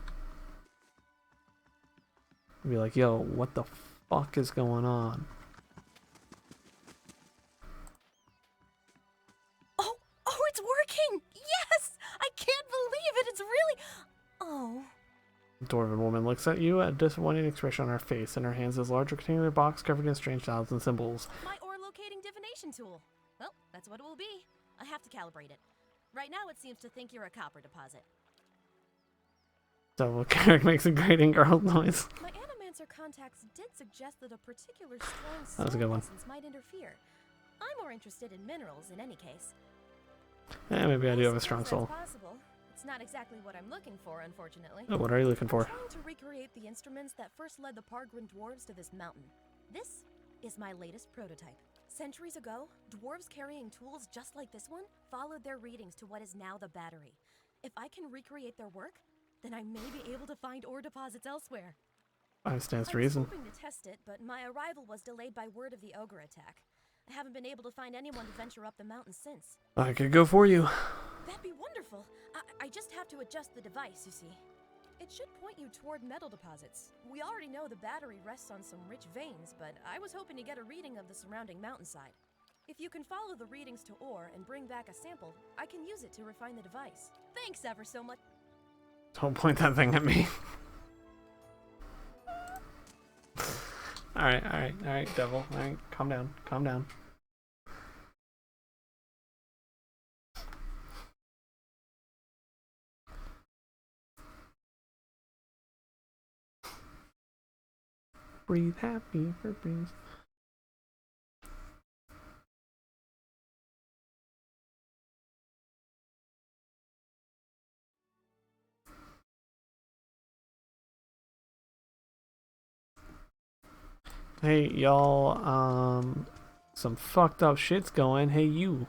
Be like, yo, what the fuck is going on? Oh, it's working! Yes! I can't believe it! It's really... Oh. The dwarven woman looks at you, a disappointed expression on her face. In her hands is a large rectangular box covered in strange tiles and symbols. My ore locating divination tool. Well, that's what it will be. I have to calibrate it. Right now it seems to think you're a copper deposit. Double Carrick makes a grating gargled noise. My animancer contacts did suggest that a particular strong That was a good one. essence might interfere. I'm more interested in minerals in any case. Yeah, maybe I do have a strong Suppose soul. that's possible. It's not exactly what I'm looking for, unfortunately. Oh, what are you looking for? I'm trying to recreate the instruments that first led the Pargrin dwarves to this mountain. This is my latest prototype. Centuries ago, dwarves carrying tools just like this one followed their readings to what is now the battery. If I can recreate their work, then I may be able to find ore deposits elsewhere. I stands to I was reason. hoping to test it, but my arrival was delayed by word of the ogre attack. I haven't been able to find anyone to venture up the mountain since. I could go for you. That'd be wonderful. I just have to adjust the device, you see. It should point you toward metal deposits. We already know the battery rests on some rich veins, but I was hoping to get a reading of the surrounding mountainside. If you can follow the readings to ore and bring back a sample, I can use it to refine the device. Thanks ever so much. Don't point that thing at me. Alright, devil. Alright, calm down, calm down. Breathe happy for breeze. Hey y'all, some fucked up shit's going. Hey you.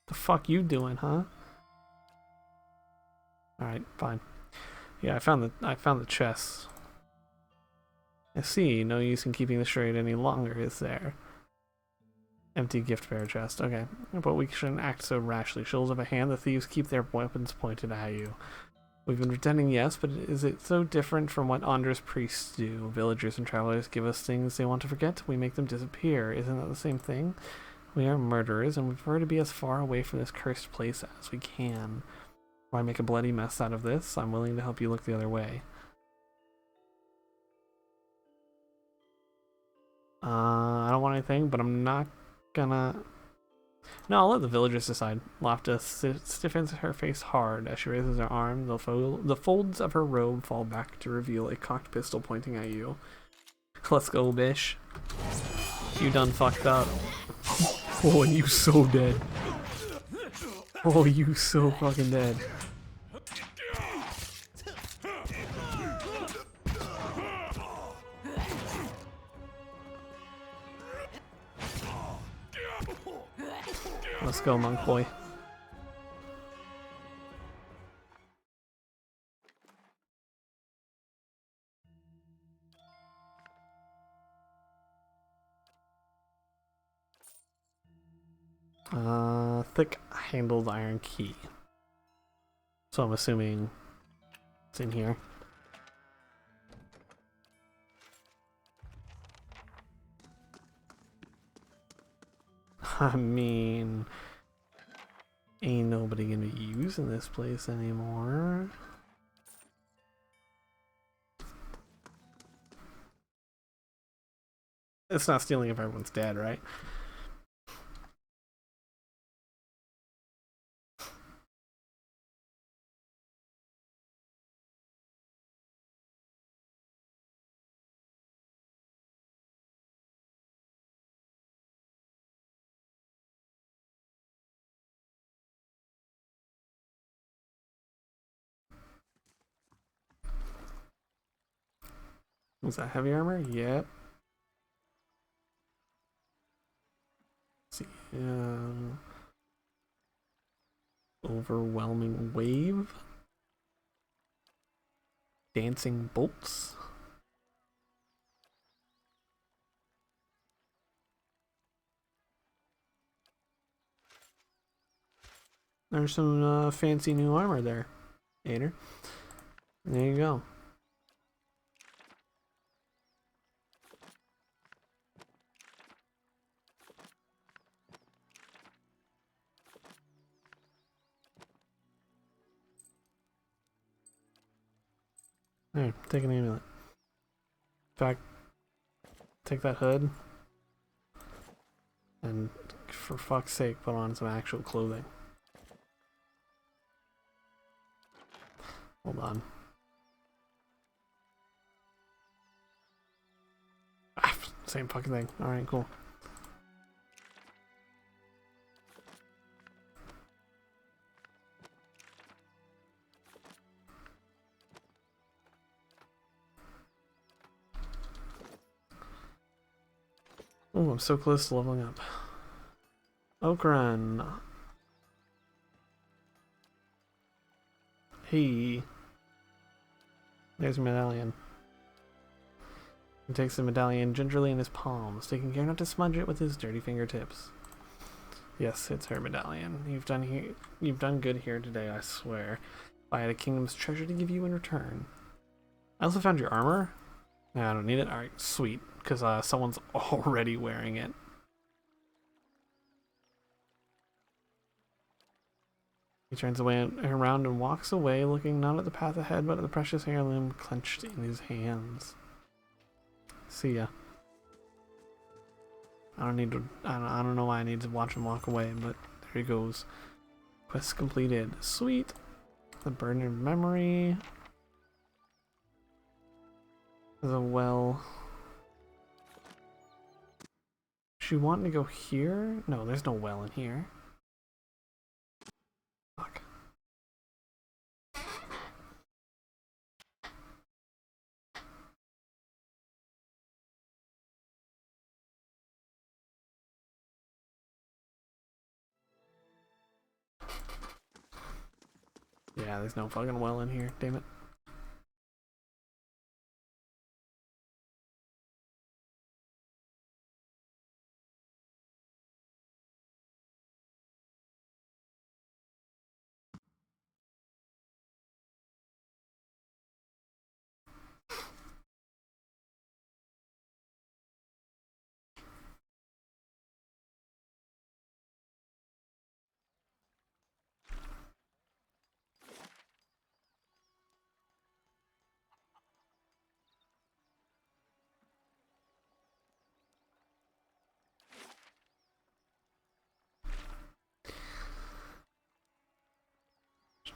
The fuck you doing, huh? Alright, fine. Yeah, I found the chest. I see, no use in keeping this charade any longer, is there? Empty gift bearer chest. Okay. But we shouldn't act so rashly. Shills of a hand, the thieves keep their weapons pointed at you. We've been pretending, yes, but is it so different from what Andra's priests do? Villagers and travelers give us things they want to forget. We make them disappear. Isn't that the same thing? We are murderers, and we prefer to be as far away from this cursed place as we can. Why make a bloody mess out of this? I'm willing to help you look the other way. I don't want anything, but I'm not gonna... No, I'll let the villagers decide. Lofta stiffens her face hard. As she raises her arm, the folds of her robe fall back to reveal a cocked pistol pointing at you. Let's go, bish. You done fucked up. Oh, and you so dead. Oh, you so fucking dead. Let's go, monk boy. Thick-handled iron key. So I'm assuming it's in here. I mean, ain't nobody gonna be using this place anymore. It's not stealing if everyone's dead, right? Was that heavy armor? Yep. Let's see. Overwhelming wave. Dancing bolts. There's some fancy new armor there, Ader. There you go. There, take an amulet. In fact, take that hood and, for fuck's sake, put on some actual clothing. Hold on. Same fucking thing. Alright, cool. Oh, I'm so close to leveling up. Okran. Hey. There's a medallion. He takes the medallion gingerly in his palms, taking care not to smudge it with his dirty fingertips. Yes, it's her medallion. You've done good here today, I swear. I had a kingdom's treasure to give you in return. I also found your armor. No, I don't need it. Alright, sweet. Because someone's already wearing it. He turns away around and walks away, looking not at the path ahead, but at the precious heirloom clenched in his hands. See ya. I don't know why I need to watch him walk away, but there he goes. Quest completed. Sweet. The burden of memory. There's a well. She wanting to go here? No, there's no well in here. Fuck. Yeah, there's no fucking well in here, damn it.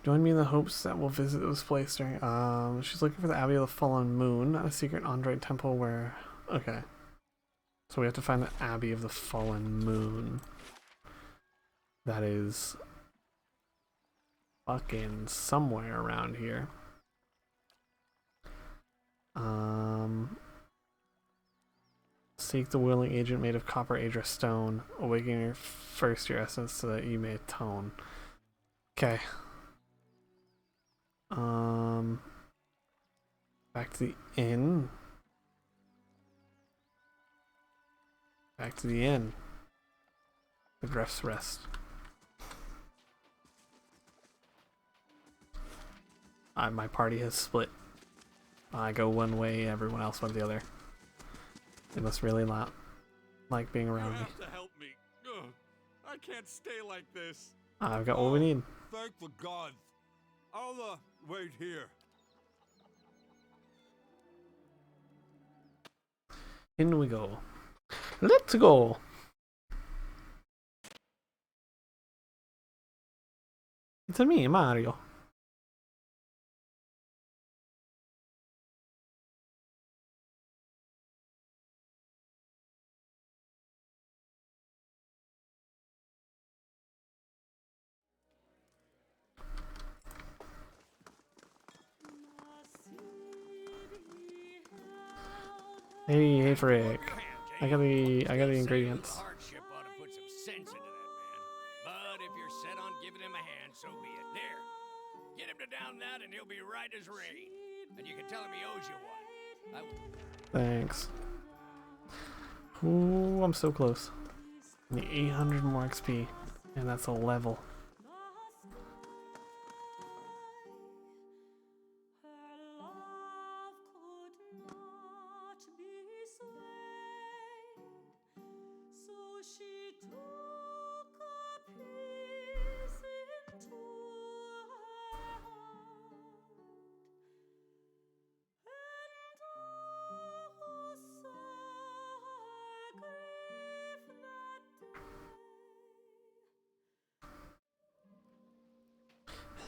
Join me in the hopes that we'll visit this place during. She's looking for the Abbey of the Fallen Moon, a secret Android temple where. Okay. So we have to find the Abbey of the Fallen Moon. That is fucking somewhere around here. Seek the willing agent made of copper Adra stone. Awaken your essence so that you may atone. Okay. Back to the inn. Back to the inn. The ref's rest. My party has split. I go one way, everyone else went the other. They must really not like being around me. You have to help me. Ugh, I can't stay like this. I've got what we need. Thank the gods. I'll wait here. In we go. Let's go. It's me, Mario. Hey, Frick. I got the ingredients. Hardship ought to put some sense into that man. But if you're set on giving him a hand, so be it. There. Get him to down that and he'll be right as rain. And you can tell him he owes you one. Thanks. Ooh, I'm so close. I need 800 more XP. And that's a level.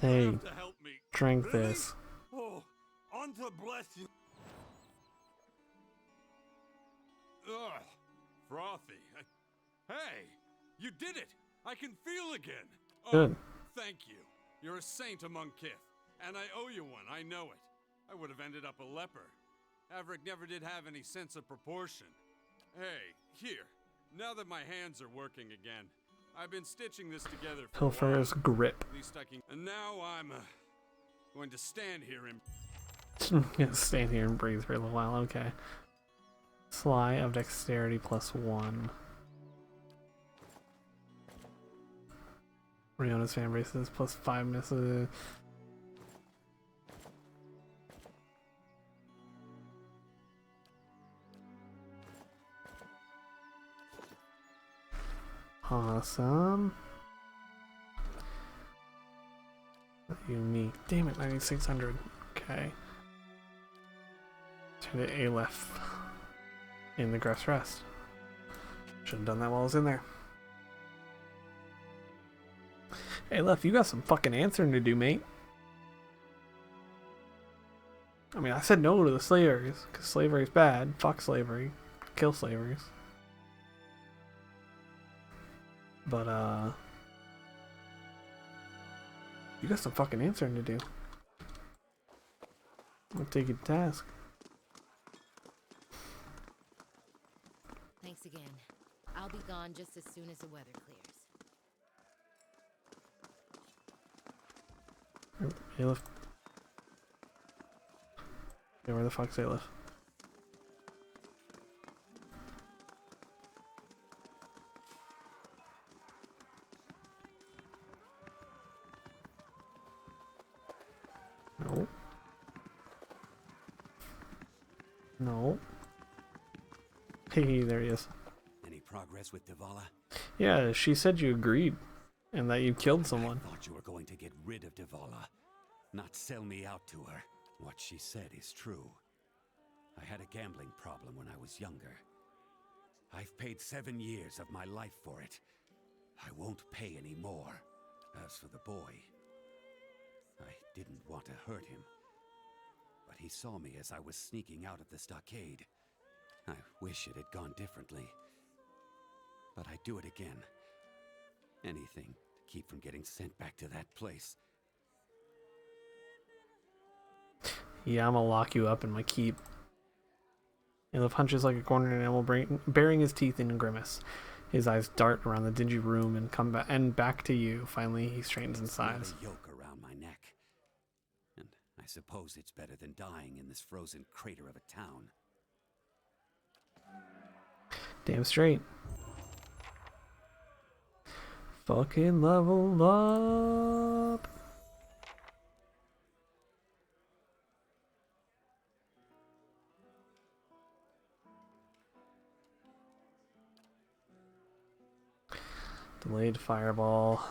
Hey, drink this. Oh, Andra bless you. Ugh, frothy. Hey, you did it! I can feel again. Oh, good. Thank you. You're a saint among kith, and I owe you one. I know it. I would have ended up a leper. Averick never did have any sense of proportion. Hey, here. Now that my hands are working again, I've been stitching this together for Pilfer's grip. At least I can. And now I'm going to stand here and Yeah, stand here and breathe for a little while. Okay. Sly of dexterity +1. Riona's fan bases plus 5 misses. Awesome. Unique. Damn it, 9600. Okay. Turn to Aleph in the Grass Rest. Should have done that while I was in there. Aleph, you got some fucking answering to do, mate. I mean, I said no to the slaveries, because slavery's bad. Fuck slavery. Kill slaveries. But, you got some fucking answering to do. I'll take you to task. Thanks again. I'll be gone just as soon as the weather clears. Aleph. Yeah, where the fuck's Aleph? No. No. Hey, there he is. Any progress with Devala? Yeah, she said you agreed and that you killed someone. I thought you were going to get rid of Devala, not sell me out to her. What she said is true. I had a gambling problem when I was younger. I've paid 7 years of my life for it. I won't pay any more. As for the boy, I didn't want to hurt him, but he saw me as I was sneaking out of the stockade. I wish it had gone differently, but I'd do it again. Anything to keep from getting sent back to that place. Yeah, I'm gonna lock you up in my keep. Aleph punches like a cornered animal, baring his teeth in a grimace. His eyes dart around the dingy room and come back to you. Finally, he straightens in size. A yoke around my neck, and I suppose it's better than dying in this frozen crater of a town. Damn straight. Fucking level up. Delayed fireball.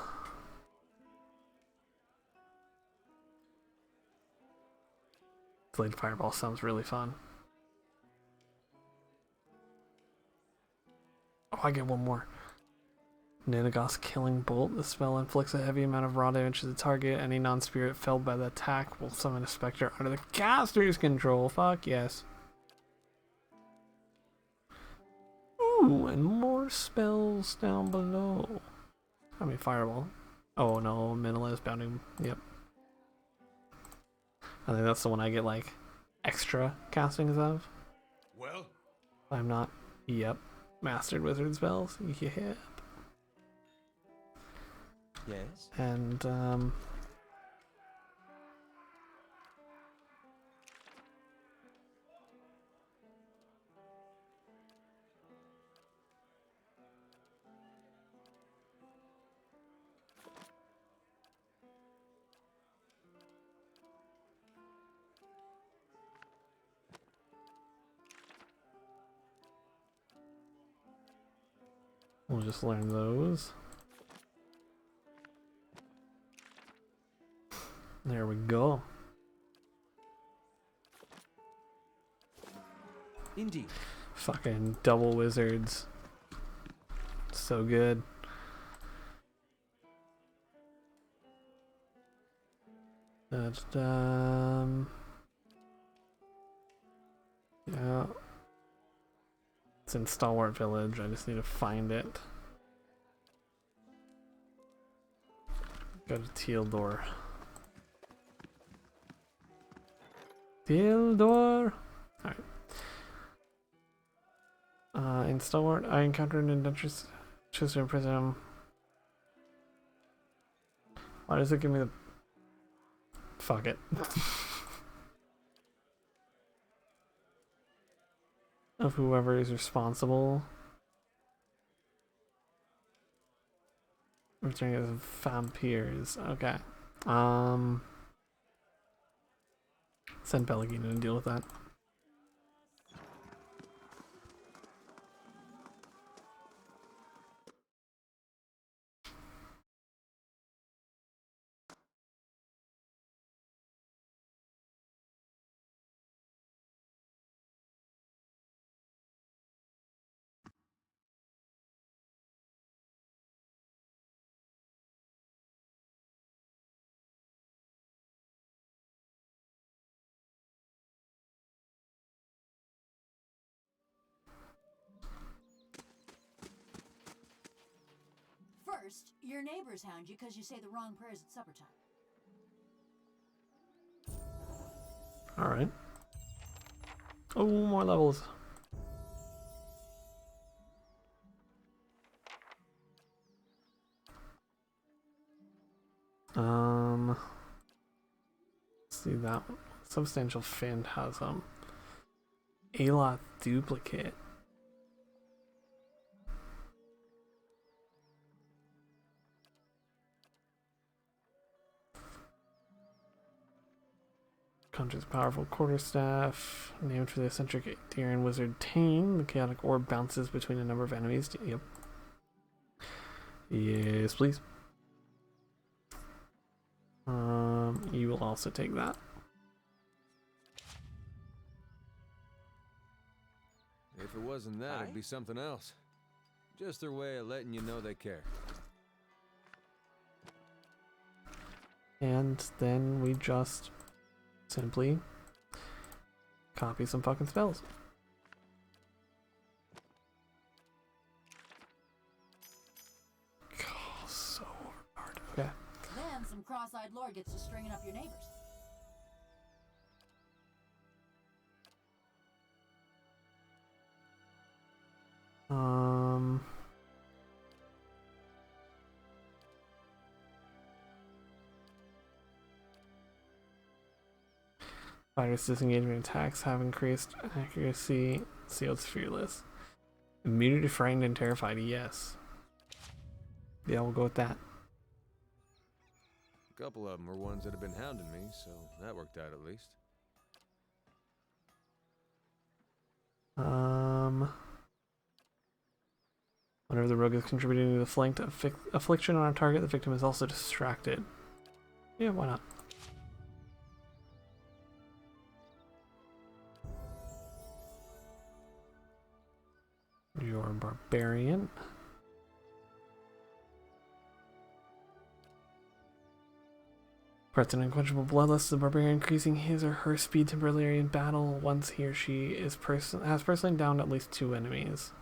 Delayed fireball sounds really fun. Oh, I get one more. Nanagos killing bolt. The spell inflicts a heavy amount of raw damage to the target. Any non-spirit felled by the attack will summon a specter under the caster's control. Fuck yes. Ooh, and more spells down below. I mean, fireball. Oh no, Menelaus bounding. Yep. I think that's the one I get like extra castings of. Well? I'm not. Yep. Mastered wizard spells. Yep. Yes. And we'll just learn those. There we go. Indeed. Fucking double wizards. So good. Yeah. It's in Stalwart Village. I just need to find it. Go to Tealdor. Tealdor! Alright. In Stalwart, I encountered an adventurous choose to imprison him. Why does it give me the... Fuck it. Of whoever is responsible. Returning as vampires. Okay. Send Pellegrini to deal with that. First, your neighbors hound you because you say the wrong prayers at supper time. Alright. Oh, more levels. Let's see that one. Substantial phantasm. Aloth duplicate. Conjures powerful quarterstaff, named for the eccentric Tyrian wizard Tane. The chaotic orb bounces between a number of enemies. Yep. Yes, please. You will also take that. If it wasn't that, it'd be something else. Just their way of letting you know they care. And then we just simply copy some fucking spells. Oh, so overpowered. Okay. Then some cross-eyed lord gets to stringing up your neighbors. Fighters' disengagement attacks have increased accuracy. Sealed fearless. Immunity to frightened and terrified, yes. Yeah, we'll go with that. A couple of them were ones that have been hounding me, so that worked out at least. Whenever the rogue is contributing to the flanked affliction on a target, the victim is also distracted. Yeah, why not? You're a barbarian. Threats an unquenchable bloodlust, the barbarian increasing his or her speed temporarily in battle once he or she is has personally downed at least 2 enemies.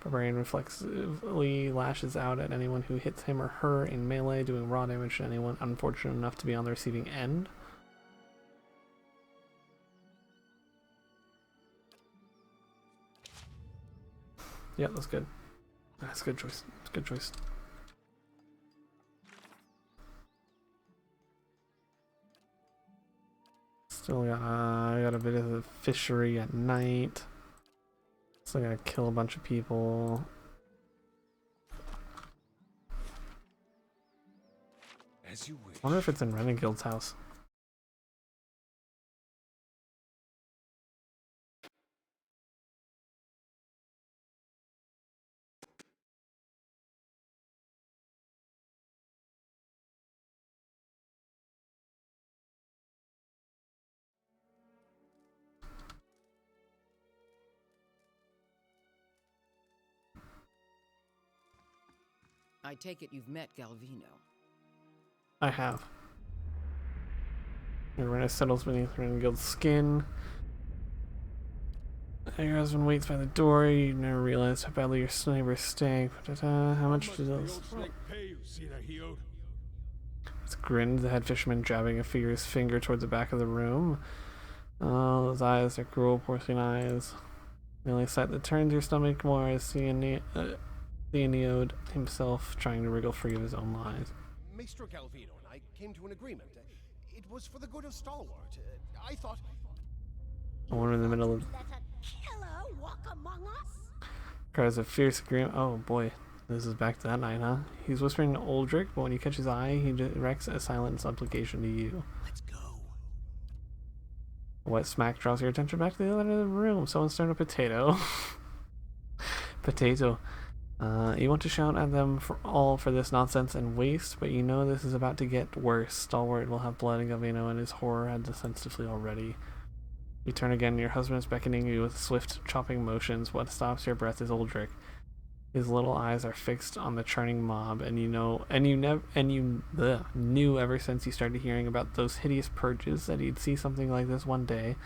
Barbarian reflexively lashes out at anyone who hits him or her in melee, doing raw damage to anyone unfortunate enough to be on the receiving end. Yeah, that's good. That's a good choice. It's a good choice. Still got a bit of the fishery at night. Still gotta kill a bunch of people. As you wish. I wonder if it's in Renegild's house. I take it you've met Galvino. I have. Your settles beneath Renegild's skin. Your husband waits by the door. You never realized how badly your neighbors stank. How much do those? It's grinned, the head fisherman jabbing a figure's finger towards the back of the room. Oh, those eyes are cruel, porcelain eyes. The only sight that turns your stomach more is seeing Neode himself trying to wriggle free of his own lies. Maestro Galvino and I came to an agreement. It was for the good of Stalwart. I thought... One in the middle of... Let a killer walk among us? Cries of fierce agreement. Oh boy, this is back to that night, huh? He's whispering to Uldric, but when you catch his eye, he directs a silent supplication to you. Let's go. What smack draws your attention back to the other end of the room? Someone's throwing a potato. Potato. You want to shout at them for this nonsense and waste, but you know this is about to get worse. Stalwart will have blood in Gavino, and his horror had the sense to flee already. You turn again, and your husband is beckoning you with swift, chopping motions. What stops your breath is Uldric. His little eyes are fixed on the churning mob, and you knew ever since you started hearing about those hideous purges that he'd see something like this one day.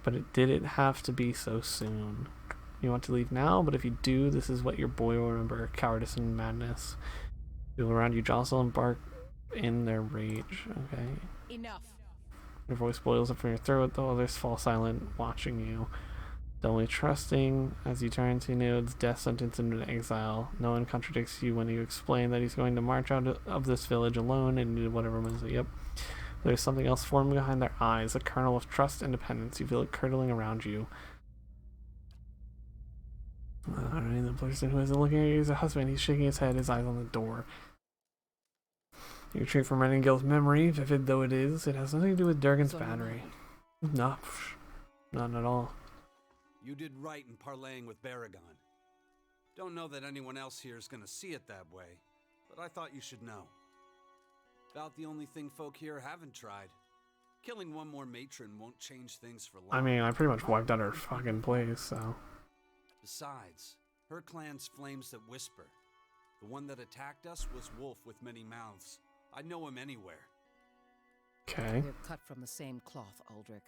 But it didn't have to be so soon. You want to leave now, but if you do, this is what your boy will remember: cowardice and madness. People around you jostle and bark in their rage. Okay. Enough. Your voice boils up from your throat, the others fall silent, watching you. Dully trusting, as you turn to Neod's death sentence into exile. No one contradicts you when you explain that he's going to march out of this village alone and do whatever moves. Yep. There's something else forming behind their eyes, a kernel of trust and dependence. You feel it curdling around you. Alright, the person who isn't looking at you is a husband. He's shaking his head, his eyes on the door. You retreat from Reningill's memory, vivid though it is. It has nothing to do with Durgan's battery. No, none at all. You did right in parlaying with Baragon. Don't know that anyone else here is gonna see it that way, but I thought you should know. About the only thing folk here haven't tried. Killing one more matron won't change things for long. I mean, I pretty much wiped out her fucking place, so... Besides, her clan's flames that whisper. The one that attacked us was Wolf with many mouths. I'd know him anywhere. Okay. They're cut from the same cloth, Uldric.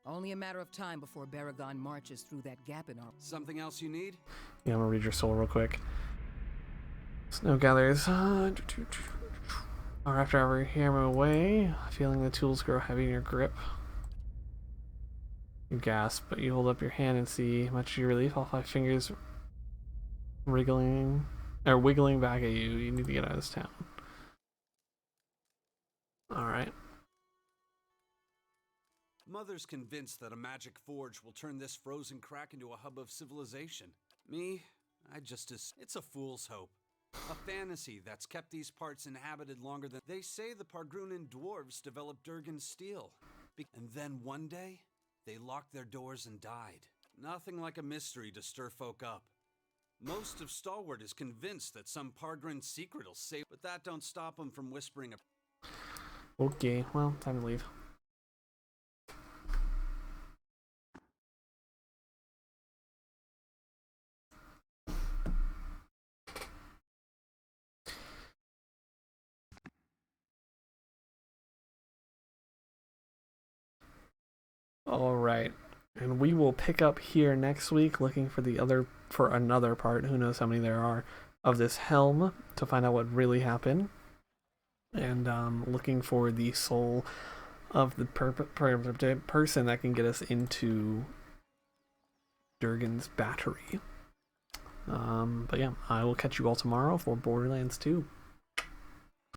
Only a matter of time before Baragon marches through that gap in our... Something else you need? Yeah, I'm gonna read your soul real quick. Snow gathers. Or after every hammer away, feeling the tools grow heavy in your grip. You gasp, but you hold up your hand and see, much to your relief, all 5 fingers wiggling back at you. You need to get out of this town. Alright. Mother's convinced that a magic forge will turn this frozen crack into a hub of civilization. Me, it's a fool's hope. A fantasy that's kept these parts inhabited longer than... They say the Pargrunan dwarves developed Durgan's steel. And then one day, they locked their doors and died. Nothing like a mystery to stir folk up. Most of Stalwart is convinced that some Pargrin secret will save... But that don't stop them from whispering a... Okay, well, time to leave. Alright, and we will pick up here next week looking for another part, who knows how many there are, of this helm to find out what really happened. And looking for the soul of the person that can get us into Durgan's battery. But yeah, I will catch you all tomorrow for Borderlands 2.